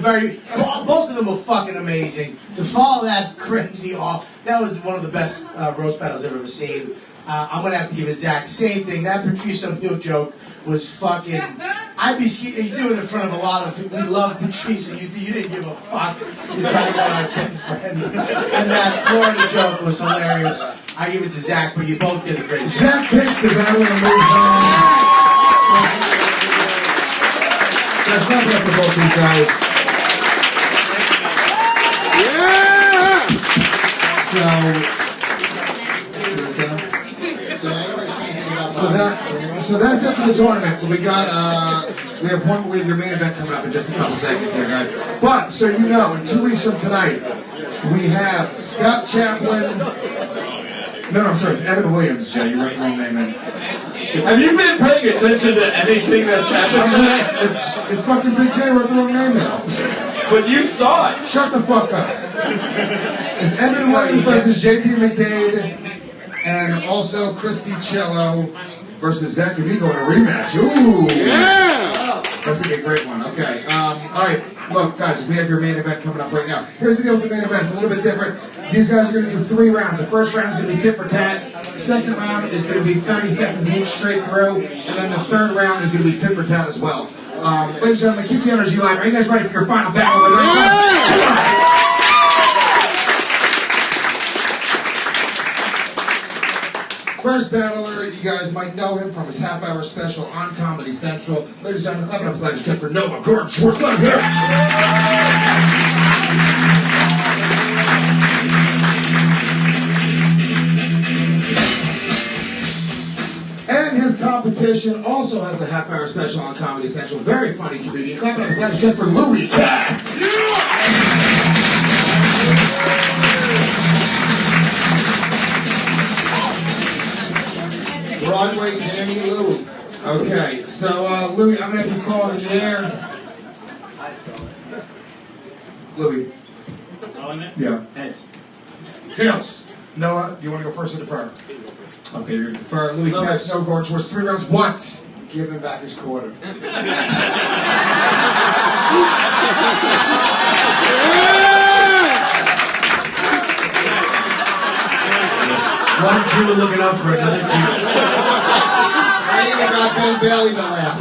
both of them were fucking amazing. To follow that crazy off, that was one of the best roast battles I've ever seen. I'm gonna have to give it Zach. Same thing. That Patrice O'Neill joke was fucking. I'd be scared. You do it in front of a lot of. We love Patrice, and you didn't give a fuck. You're trying to go our good friend. And that Florida joke was hilarious. I give it to Zach, but you both did a great job. Zach takes the battle and moves on. That's not bad for both these guys. So that's it for the tournament. We got we have your main event coming up in just a couple seconds here, guys. But so you know, in 2 weeks from tonight, we have Scott Chaplain. No, I'm sorry, it's Evan Williams, Jay. You wrote the wrong name in. Have you been paying attention to anything that's happened tonight? It's fucking Big J wrote the wrong name in. But you saw it. Shut the fuck up. It's Evan Williams versus JP McDade, and also Christi Chiello versus Zach Amico in a rematch. Ooh. Yeah. That's gonna be a great one. Okay. All right. Look, guys, we have your main event coming up right now. Here's the deal with the main event. It's a little bit different. These guys are going to do 3 rounds. The first round is going to be tit for tat. The second round is going to be 30 seconds each straight through. And then the third round is going to be tit for tat as well. Ladies and gentlemen, keep the energy alive. Are you guys ready for your final battle of the night? First battler, you guys might know him from his half-hour special on Comedy Central. Ladies and gentlemen, clap it up, sliders, good for Noah Gardenswartz. Let him hear it. And his competition also has a half-hour special on Comedy Central. Very funny comedian. Clap it up, sliders, good for Louis Katz. Broadway Danny Louie. Okay, so Louis, I'm gonna have you call in the air. Louis. Calling it? Yeah. Heads. Tails. Noah, you want to go first or defer? Okay, you're gonna defer. Louis Katz, Noah Gardenswartz, 3 rounds. What? Give him back his quarter. One Jew looking up for another Jew. I even got Ben Bailey to laugh.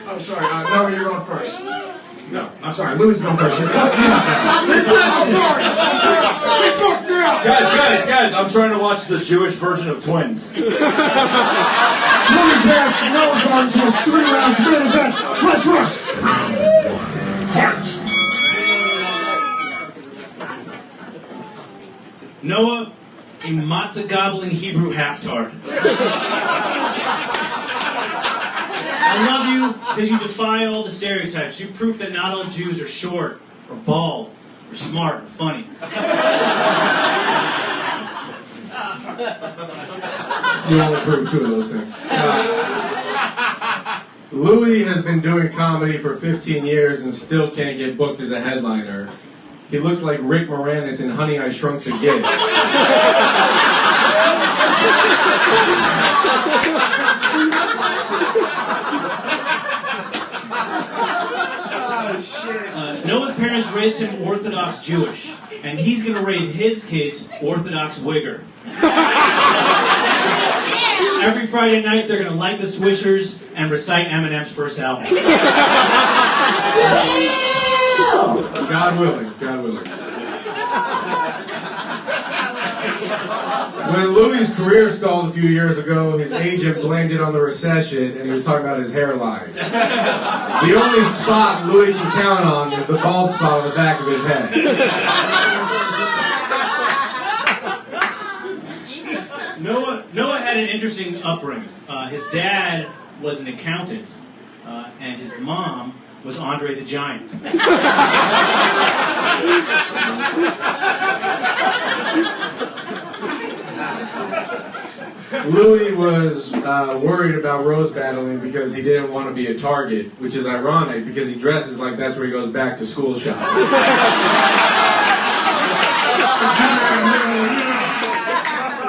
I'm sorry, Noah, you're going first. No, I'm sorry, Louis is going first. Guys, I'm trying to watch the Jewish version of Twins. Louis Katz, Noah Gardenswartz, 3 rounds, main event. Let's roast. Fight. Noah, a matzah gobbling Hebrew halftard. I love you because you defy all the stereotypes. You prove that not all Jews are short, or bald, or smart, or funny. You only prove 2 of those things. Louis has been doing comedy for 15 years and still can't get booked as a headliner. He looks like Rick Moranis in Honey, I Shrunk the Kids. Noah's parents raised him Orthodox Jewish, and he's going to raise his kids Orthodox Wigger. Every Friday night, they're going to light the Swishers and recite Eminem's first album. God willing, God willing. When Louis' career stalled a few years ago, his agent blamed it on the recession, and he was talking about his hairline. The only spot Louis can count on is the bald spot on the back of his head. Noah had an interesting upbringing. His dad was an accountant, and his mom was Andre the Giant. Louis was worried about roast battling because he didn't want to be a target, which is ironic because he dresses like that's where he goes back to school shopping.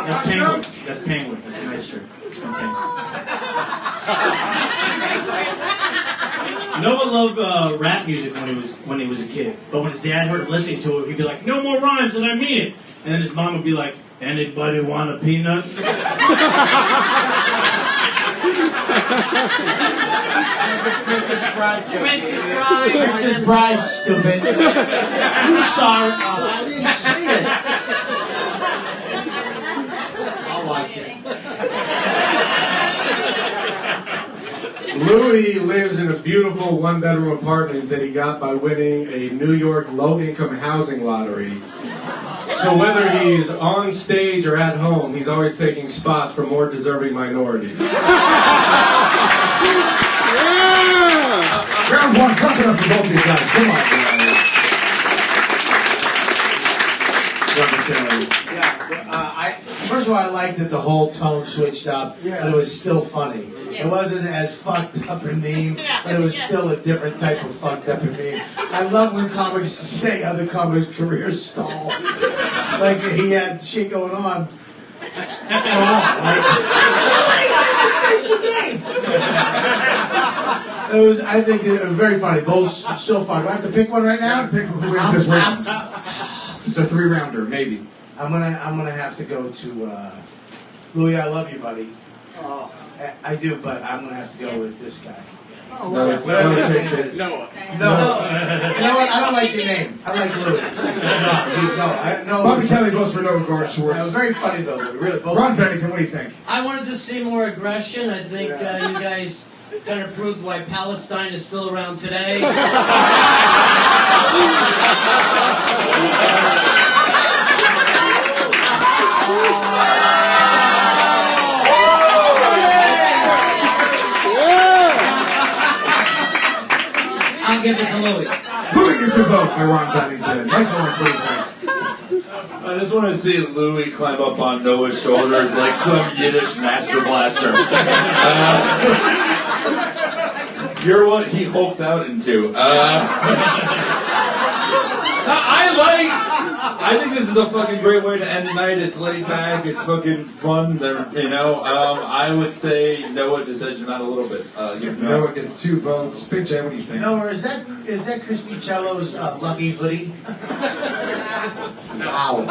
That's Penguin. That's Penguin. That's a nice shirt. Okay. Noah loved rap music when he was a kid, but when his dad heard him listening to it, he'd be like, "No more rhymes," and I mean it. And then his mom would be like, "Anybody want a peanut?" Princess Bride joke. Princess Bride. Princess Bride, stupid. You saw it. Oh, I didn't see it. I'll watch it. Louis lives in a beautiful one-bedroom apartment that he got by winning a New York low-income housing lottery. So whether he's on stage or at home, he's always taking spots for more deserving minorities. Round one, clap it up for both these guys. Come on, guys. First of all, I liked that the whole tone switched up, but it was still funny. It wasn't as fucked up and mean, but it was still a different type of fucked up and mean. I love when comics say other comics' careers stall. Like he had shit going on. It was, I think, very funny. Both so far. Do I have to pick one right now? Pick who wins this round. It's a 3-rounder, maybe. I'm gonna have to go to Louis. I love you, buddy. Oh, I do, but I'm gonna have to go with this guy. No, Whatever his name is. Noah. No. You know what? I don't like your name. I like Louis. No. Bobby Kelly votes for Noah Gardenswartz. That was very funny though. Really. Both Ron Bennington, what do you think? I wanted to see more aggression. I think you guys kind of proved why Palestine is still around today. I'll give it to Louis. Louis gets a vote by Ron Bennington. Mike Lawrence, what do you think? I just want to see Louis climb up on Noah's shoulders like some Yiddish master blaster. You're what he hulks out into. I think this is a fucking great way to end the night. It's laid back. It's fucking fun. I would say Noah just edged him out a little bit. Noah gets 2 votes. Big Jay, what do you think? Noah, is that Christi Chiello's lucky hoodie? Wow.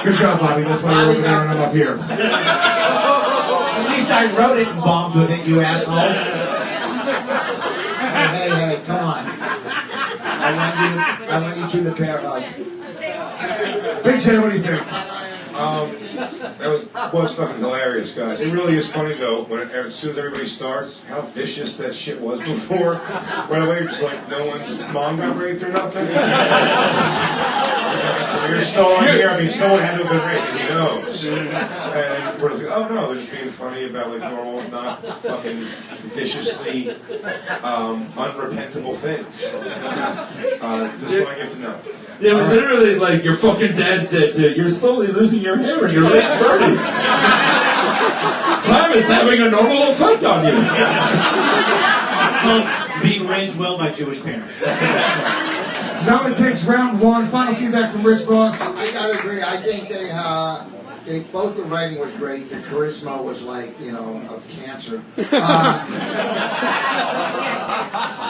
Good job, Bobby. That's why you're over there and I'm up here. At least I wrote it and bombed with it, you asshole. Hey, come on. I want you to bear hug. Big Jay, what do you think? That was fucking hilarious, guys. It really is funny though as soon as everybody starts, how vicious that shit was before. Right away, you're just like, no one's mom got raped or nothing. You're still on here. I mean, someone had to have been raped, and he knows. And we're just like, oh no, they're just being funny about like normal, not fucking viciously unrepentable things. This one I get to know. It was literally like, your fucking dad's dead too. You're slowly losing your hair in your late 30s. Time is having a normal effect on you. It's called being raised well by Jewish parents. Now it takes round 1. Final feedback from Rich Boss. I gotta agree. I think they both the writing was great. The charisma was like, of cancer.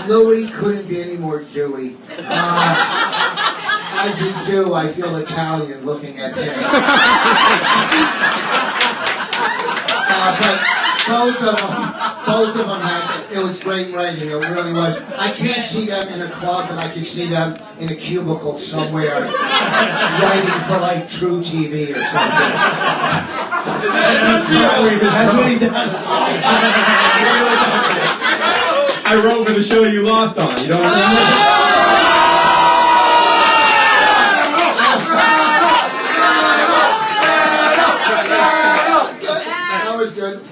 Louis couldn't be any more Jewy. As a Jew, I feel Italian looking at him. But both of them it was great writing. It really was. I can't see them in a club, but I can see them in a cubicle somewhere writing for like True TV or something. That's what he does. I wrote for the show you lost on. You don't remember?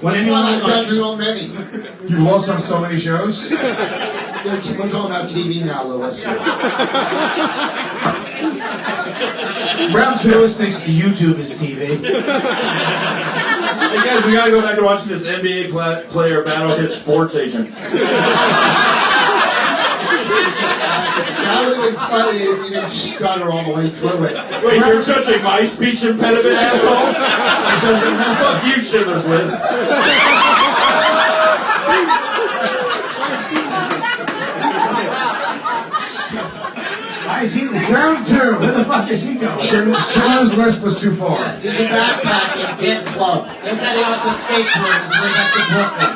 When I've done so many. You lost on so many shows? We're talking about TV now, Louis. Round 2. Louis thinks YouTube is TV. Hey guys, we gotta go back to watching this NBA player battle his sports agent. That would have been funny if you didn't stutter all the way through it. Wait, you're judging my speech impediment, asshole? Fuck you, Schindler's List. Why is he leaving? Round 2. Where the fuck is he going? Schindler's List was too far. You can backpack and get club. He's heading out to skateboard his way back to Brooklyn.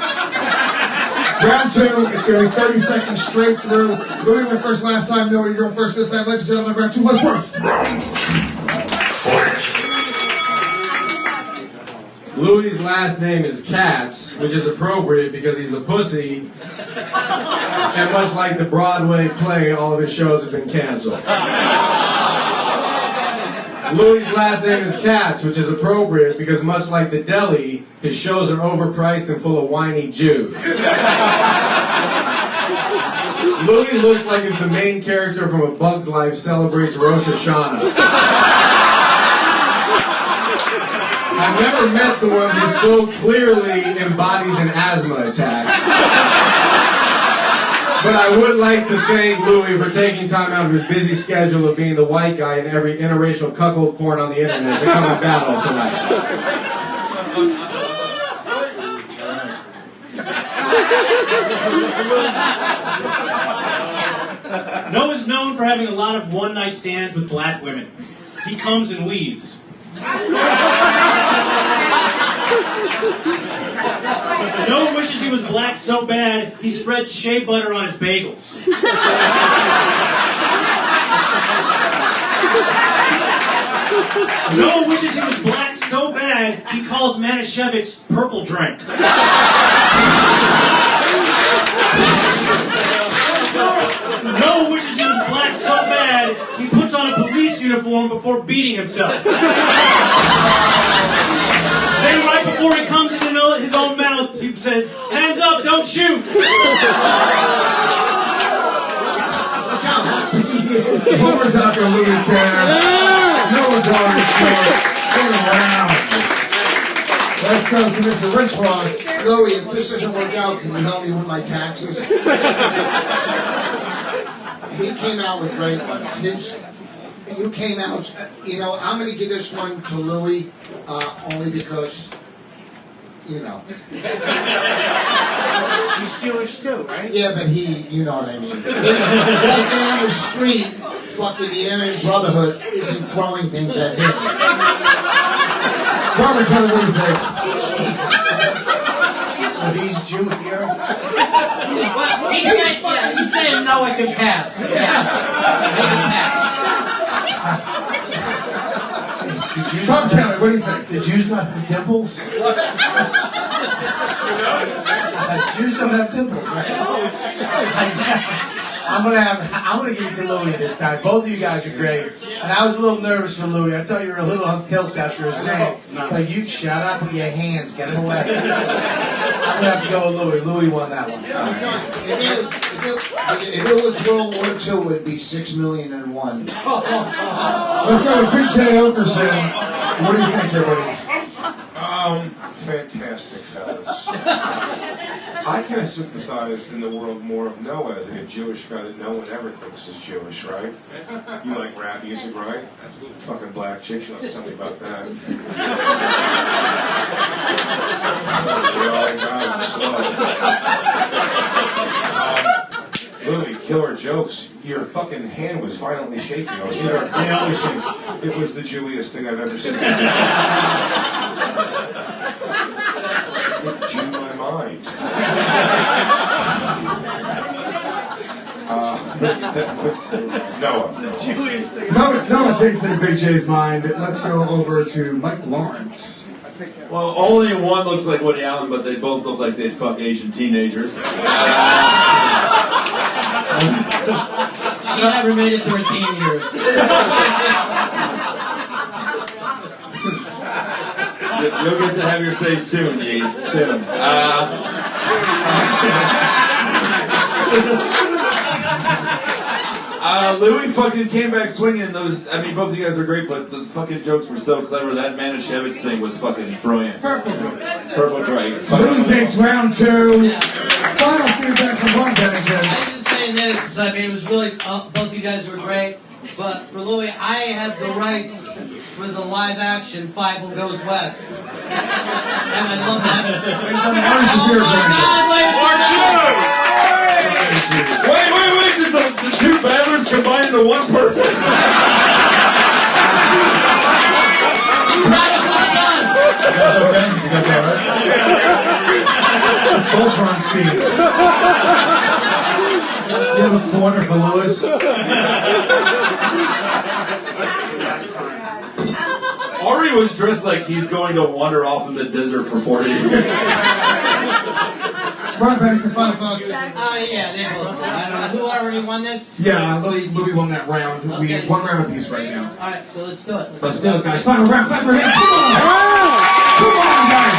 Round 2, it's going to be 30 seconds straight through. Louis went first last time. No, you're going first this time. Ladies and gentlemen, round 2, let's work. Louis' last name is Katz, which is appropriate because he's a pussy. And much like the Broadway play, all of his shows have been canceled. Louis' last name is Katz, which is appropriate because much like the deli, his shows are overpriced and full of whiny Jews. Louis looks like if the main character from A Bug's Life celebrates Rosh Hashanah. I've never met someone who so clearly embodies an asthma attack. But I would like to thank Louis for taking time out of his busy schedule of being the white guy in every interracial cuckold porn on the internet to come and battle tonight. Noah's known for having a lot of one-night stands with black women. He comes and weaves. Noah wishes he was black so bad, he spread shea butter on his bagels. Noah wishes he was black so bad, he calls Manischewitz purple drink. Noah wishes he was black so bad, he puts on a police uniform before beating himself. Then right before he comes into his own mouth, he says, "Hands up, don't shoot!" Look how happy he is. One more time for Louis Katz. Noah Gardenswartz. Get around. Let's go to Mr. Rich Ross. Louis, if this doesn't work out, can you help me with my taxes? He came out with great ones. You came out, you know, I'm going to give this one to Louis only because, you know. He's Jewish too, right? Yeah, but you know what I mean. Walking down the street, fucking the Aryan Brotherhood isn't throwing things at him. Robert Kelly, what do you think? So these Jew here? He's saying no, it can pass. Yeah, it can pass. Bob Kelly, what do you think? The Jews not have dimples? Jews don't have dimples, right? I'm gonna give it to Louis this time. Both of you guys are great. And I was a little nervous for Louis. I thought you were a little on tilt after his name. Like, you shut up with your hands, get him away. I'm gonna have to go with Louis. Louis won that one. If it was World War II, it would be 6,000,001. Let's go to Big Jay Oakerson. What do you think, everybody? Fantastic, fellas. I kind of sympathize in the world more of Noah as a Jewish guy that no one ever thinks is Jewish, right? You like rap music, right? Absolutely. Fucking black chicks, you don't have to tell me about that. Louis, killer jokes. Your fucking hand was violently shaking. I was there. It was the Jewiest thing I've ever seen. It blew my mind. Noah. Noah takes in Big J's mind. Let's go over to Mike Lawrence. Well, only one looks like Woody Allen, but they both look like they'd fuck Asian teenagers. She never made it to her teen years. You'll get to have your say soon, Yee. Soon. Louis fucking came back swinging. Those, I mean, both of you guys are great, but the fucking jokes were so clever. That Manischewitz thing was fucking brilliant. Purple Drake. Louis takes round 2. Final feedback from Ron Bennington. I was just saying this. I mean, it was really both of you guys were great, but for Louis, I have the rights for the live action Five Will Goes West, and I love that. Wait! Did the two battlers combine into one person? You guys okay? You guys alright? Voltron speed. You have a quarter for Lewis? Ari was dressed like he's going to wander off in the desert for 40 years. Ron Bennington, final thoughts. Yeah, they both won. I don't know who already won this. Yeah, Louis won that round. We Okay. one round apiece right now. All right, so let's do it. Let's do it, guys. Final round. Clap your hands. Come on. Come on, guys.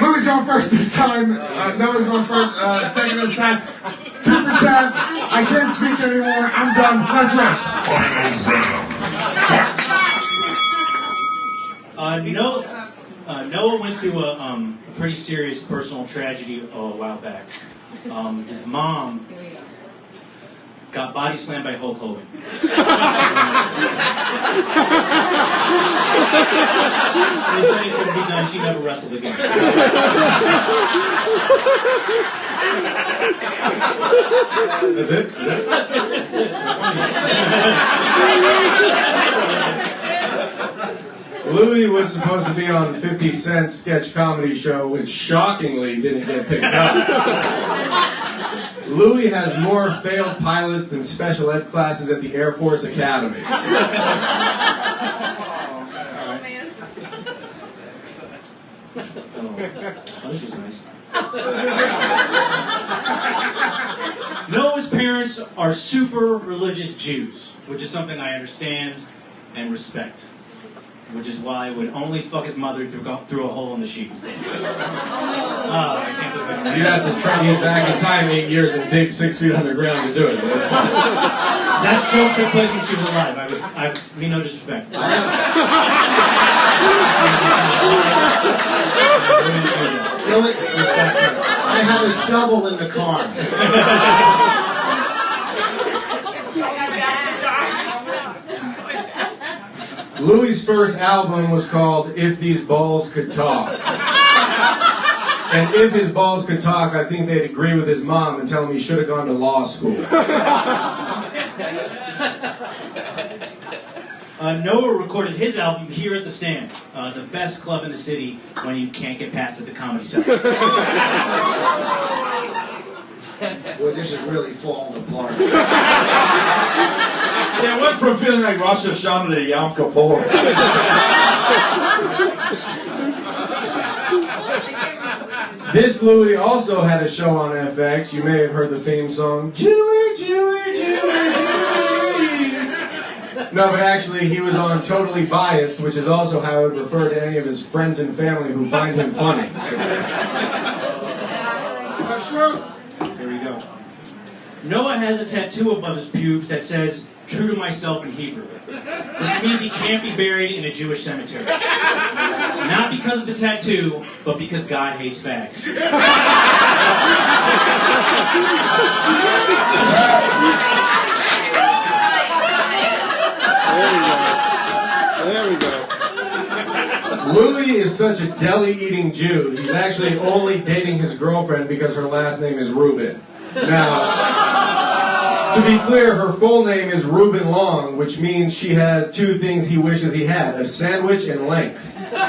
Louis going first this time. Noah's going first, second this time. 2 for 10. I can't speak anymore. I'm done. Let's rest. Noah went through a pretty serious personal tragedy a while back. His mom got body slammed by Hulk Hogan. They said it couldn't be done. She never wrestled again. That's it? That's it. Louis was supposed to be on 50 Cent's sketch comedy show, which shockingly didn't get picked up. Louis has more failed pilots than special ed classes at the Air Force Academy. Oh, this is nice. Noah's parents are super religious Jews, which is something I understand and respect. Which is why I would only fuck his mother through a hole in the sheet. I can't believe it. You'd have to travel back in time 8 years and dig 6 feet underground to do it. That joke took place when she was alive. I mean no disrespect. I have a shovel in the car. Louis' first album was called If These Balls Could Talk. And if his balls could talk, I think they'd agree with his mom and tell him he should have gone to law school. Noah recorded his album here at the Stand, the best club in the city when you can't get past at the Comedy Cellar. Boy, this is really falling apart. Yeah, it went from feeling like Rosh Hashanah to Yom Kippur. This Louis also had a show on FX. You may have heard the theme song, Jewy, Jewy, Jewy, Jewy. No, but actually he was on Totally Biased, which is also how I would refer to any of his friends and family who find him funny. Here we go. Noah has a tattoo above his pubes that says, "True to myself" in Hebrew, which means he can't be buried in a Jewish cemetery. Not because of the tattoo, but because God hates fags. There we go. Louis is such a deli-eating Jew, he's actually only dating his girlfriend because her last name is Reuben. Now, to be clear, her full name is Reuben Long, which means she has 2 things he wishes he had, a sandwich and length. How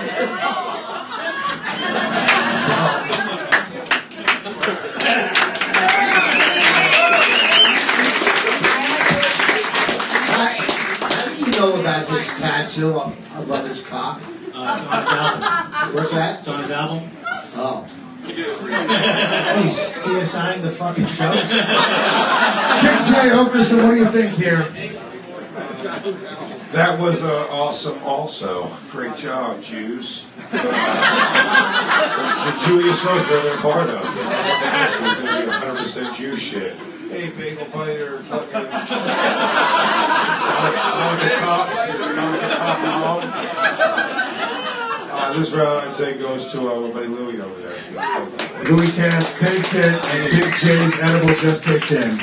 do you know about this tattoo above his cock? It's on his album. What's that? It's on his album. Oh. Hey, CSI the fucking jokes. Jay Oakerson, what do you think here? That was awesome also. Great job, Jews. That's the Jewiest roast I've ever been part of. This is going to be 100% Jew shit. Hey, bagel biter, fucking... This round, I'd say, goes to our buddy Louie over there. Louis Katz takes it, and Big J's edible just kicked in.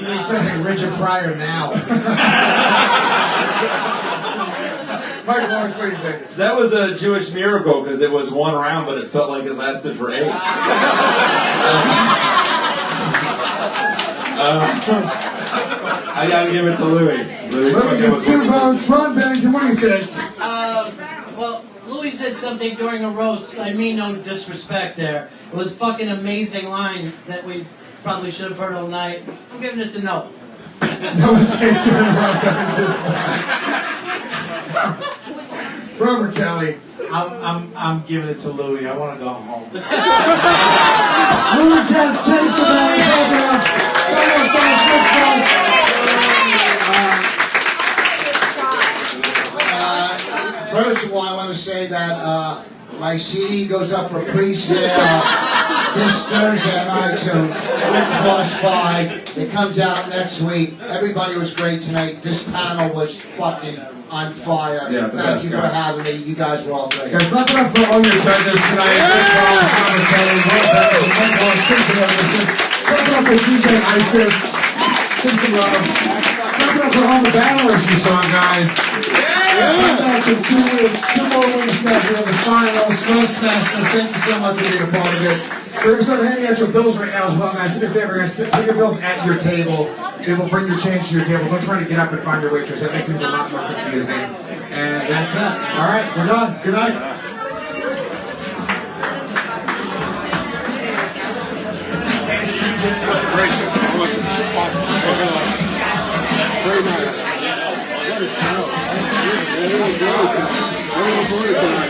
It doesn't Richard Pryor now. Michael Lawrence, what do you think? That was a Jewish miracle because it was one round, but it felt like it lasted for 8. I gotta give it to Louis. Louis gets 2 votes. Ron Bennington, what do you think? Well, Louis said something during a roast. I mean no disrespect there. It was a fucking amazing line that we probably should have heard all night. I'm giving it to Noah. No one takes it in Ron Bennington's Robert Kelly. I'm giving it to Louis. I want to go home. Louis Katz takes the bag. First of all, I want to say that my CD goes up for pre-sale this Thursday on iTunes. Plus 5. It comes out next week. Everybody was great tonight. This panel was fucking on fire. Yeah, Thank you for having me. You guys were all great. Guys, clap it up for all your judges tonight. Rich Ross, Robert Kelly, Will Bennington, Mike Lawrence, Christi Oakerson. Clap it up for DJ Isis. Give some love. Clap it up for all the battlers you saw, guys. Come back in 2 weeks. 2 more weeks left. We have the finals. RoastMasters, thank you so much for being a part of it. We're going to start handing out your bills right now as well, guys. Do me a favor, guys. Put your bills at your table. They will bring your change to your table. Don't try to get up and find your waitress. That makes things a lot more confusing. And that's that. All right, we're done. Good night. Great night. What a talent. Really good tonight.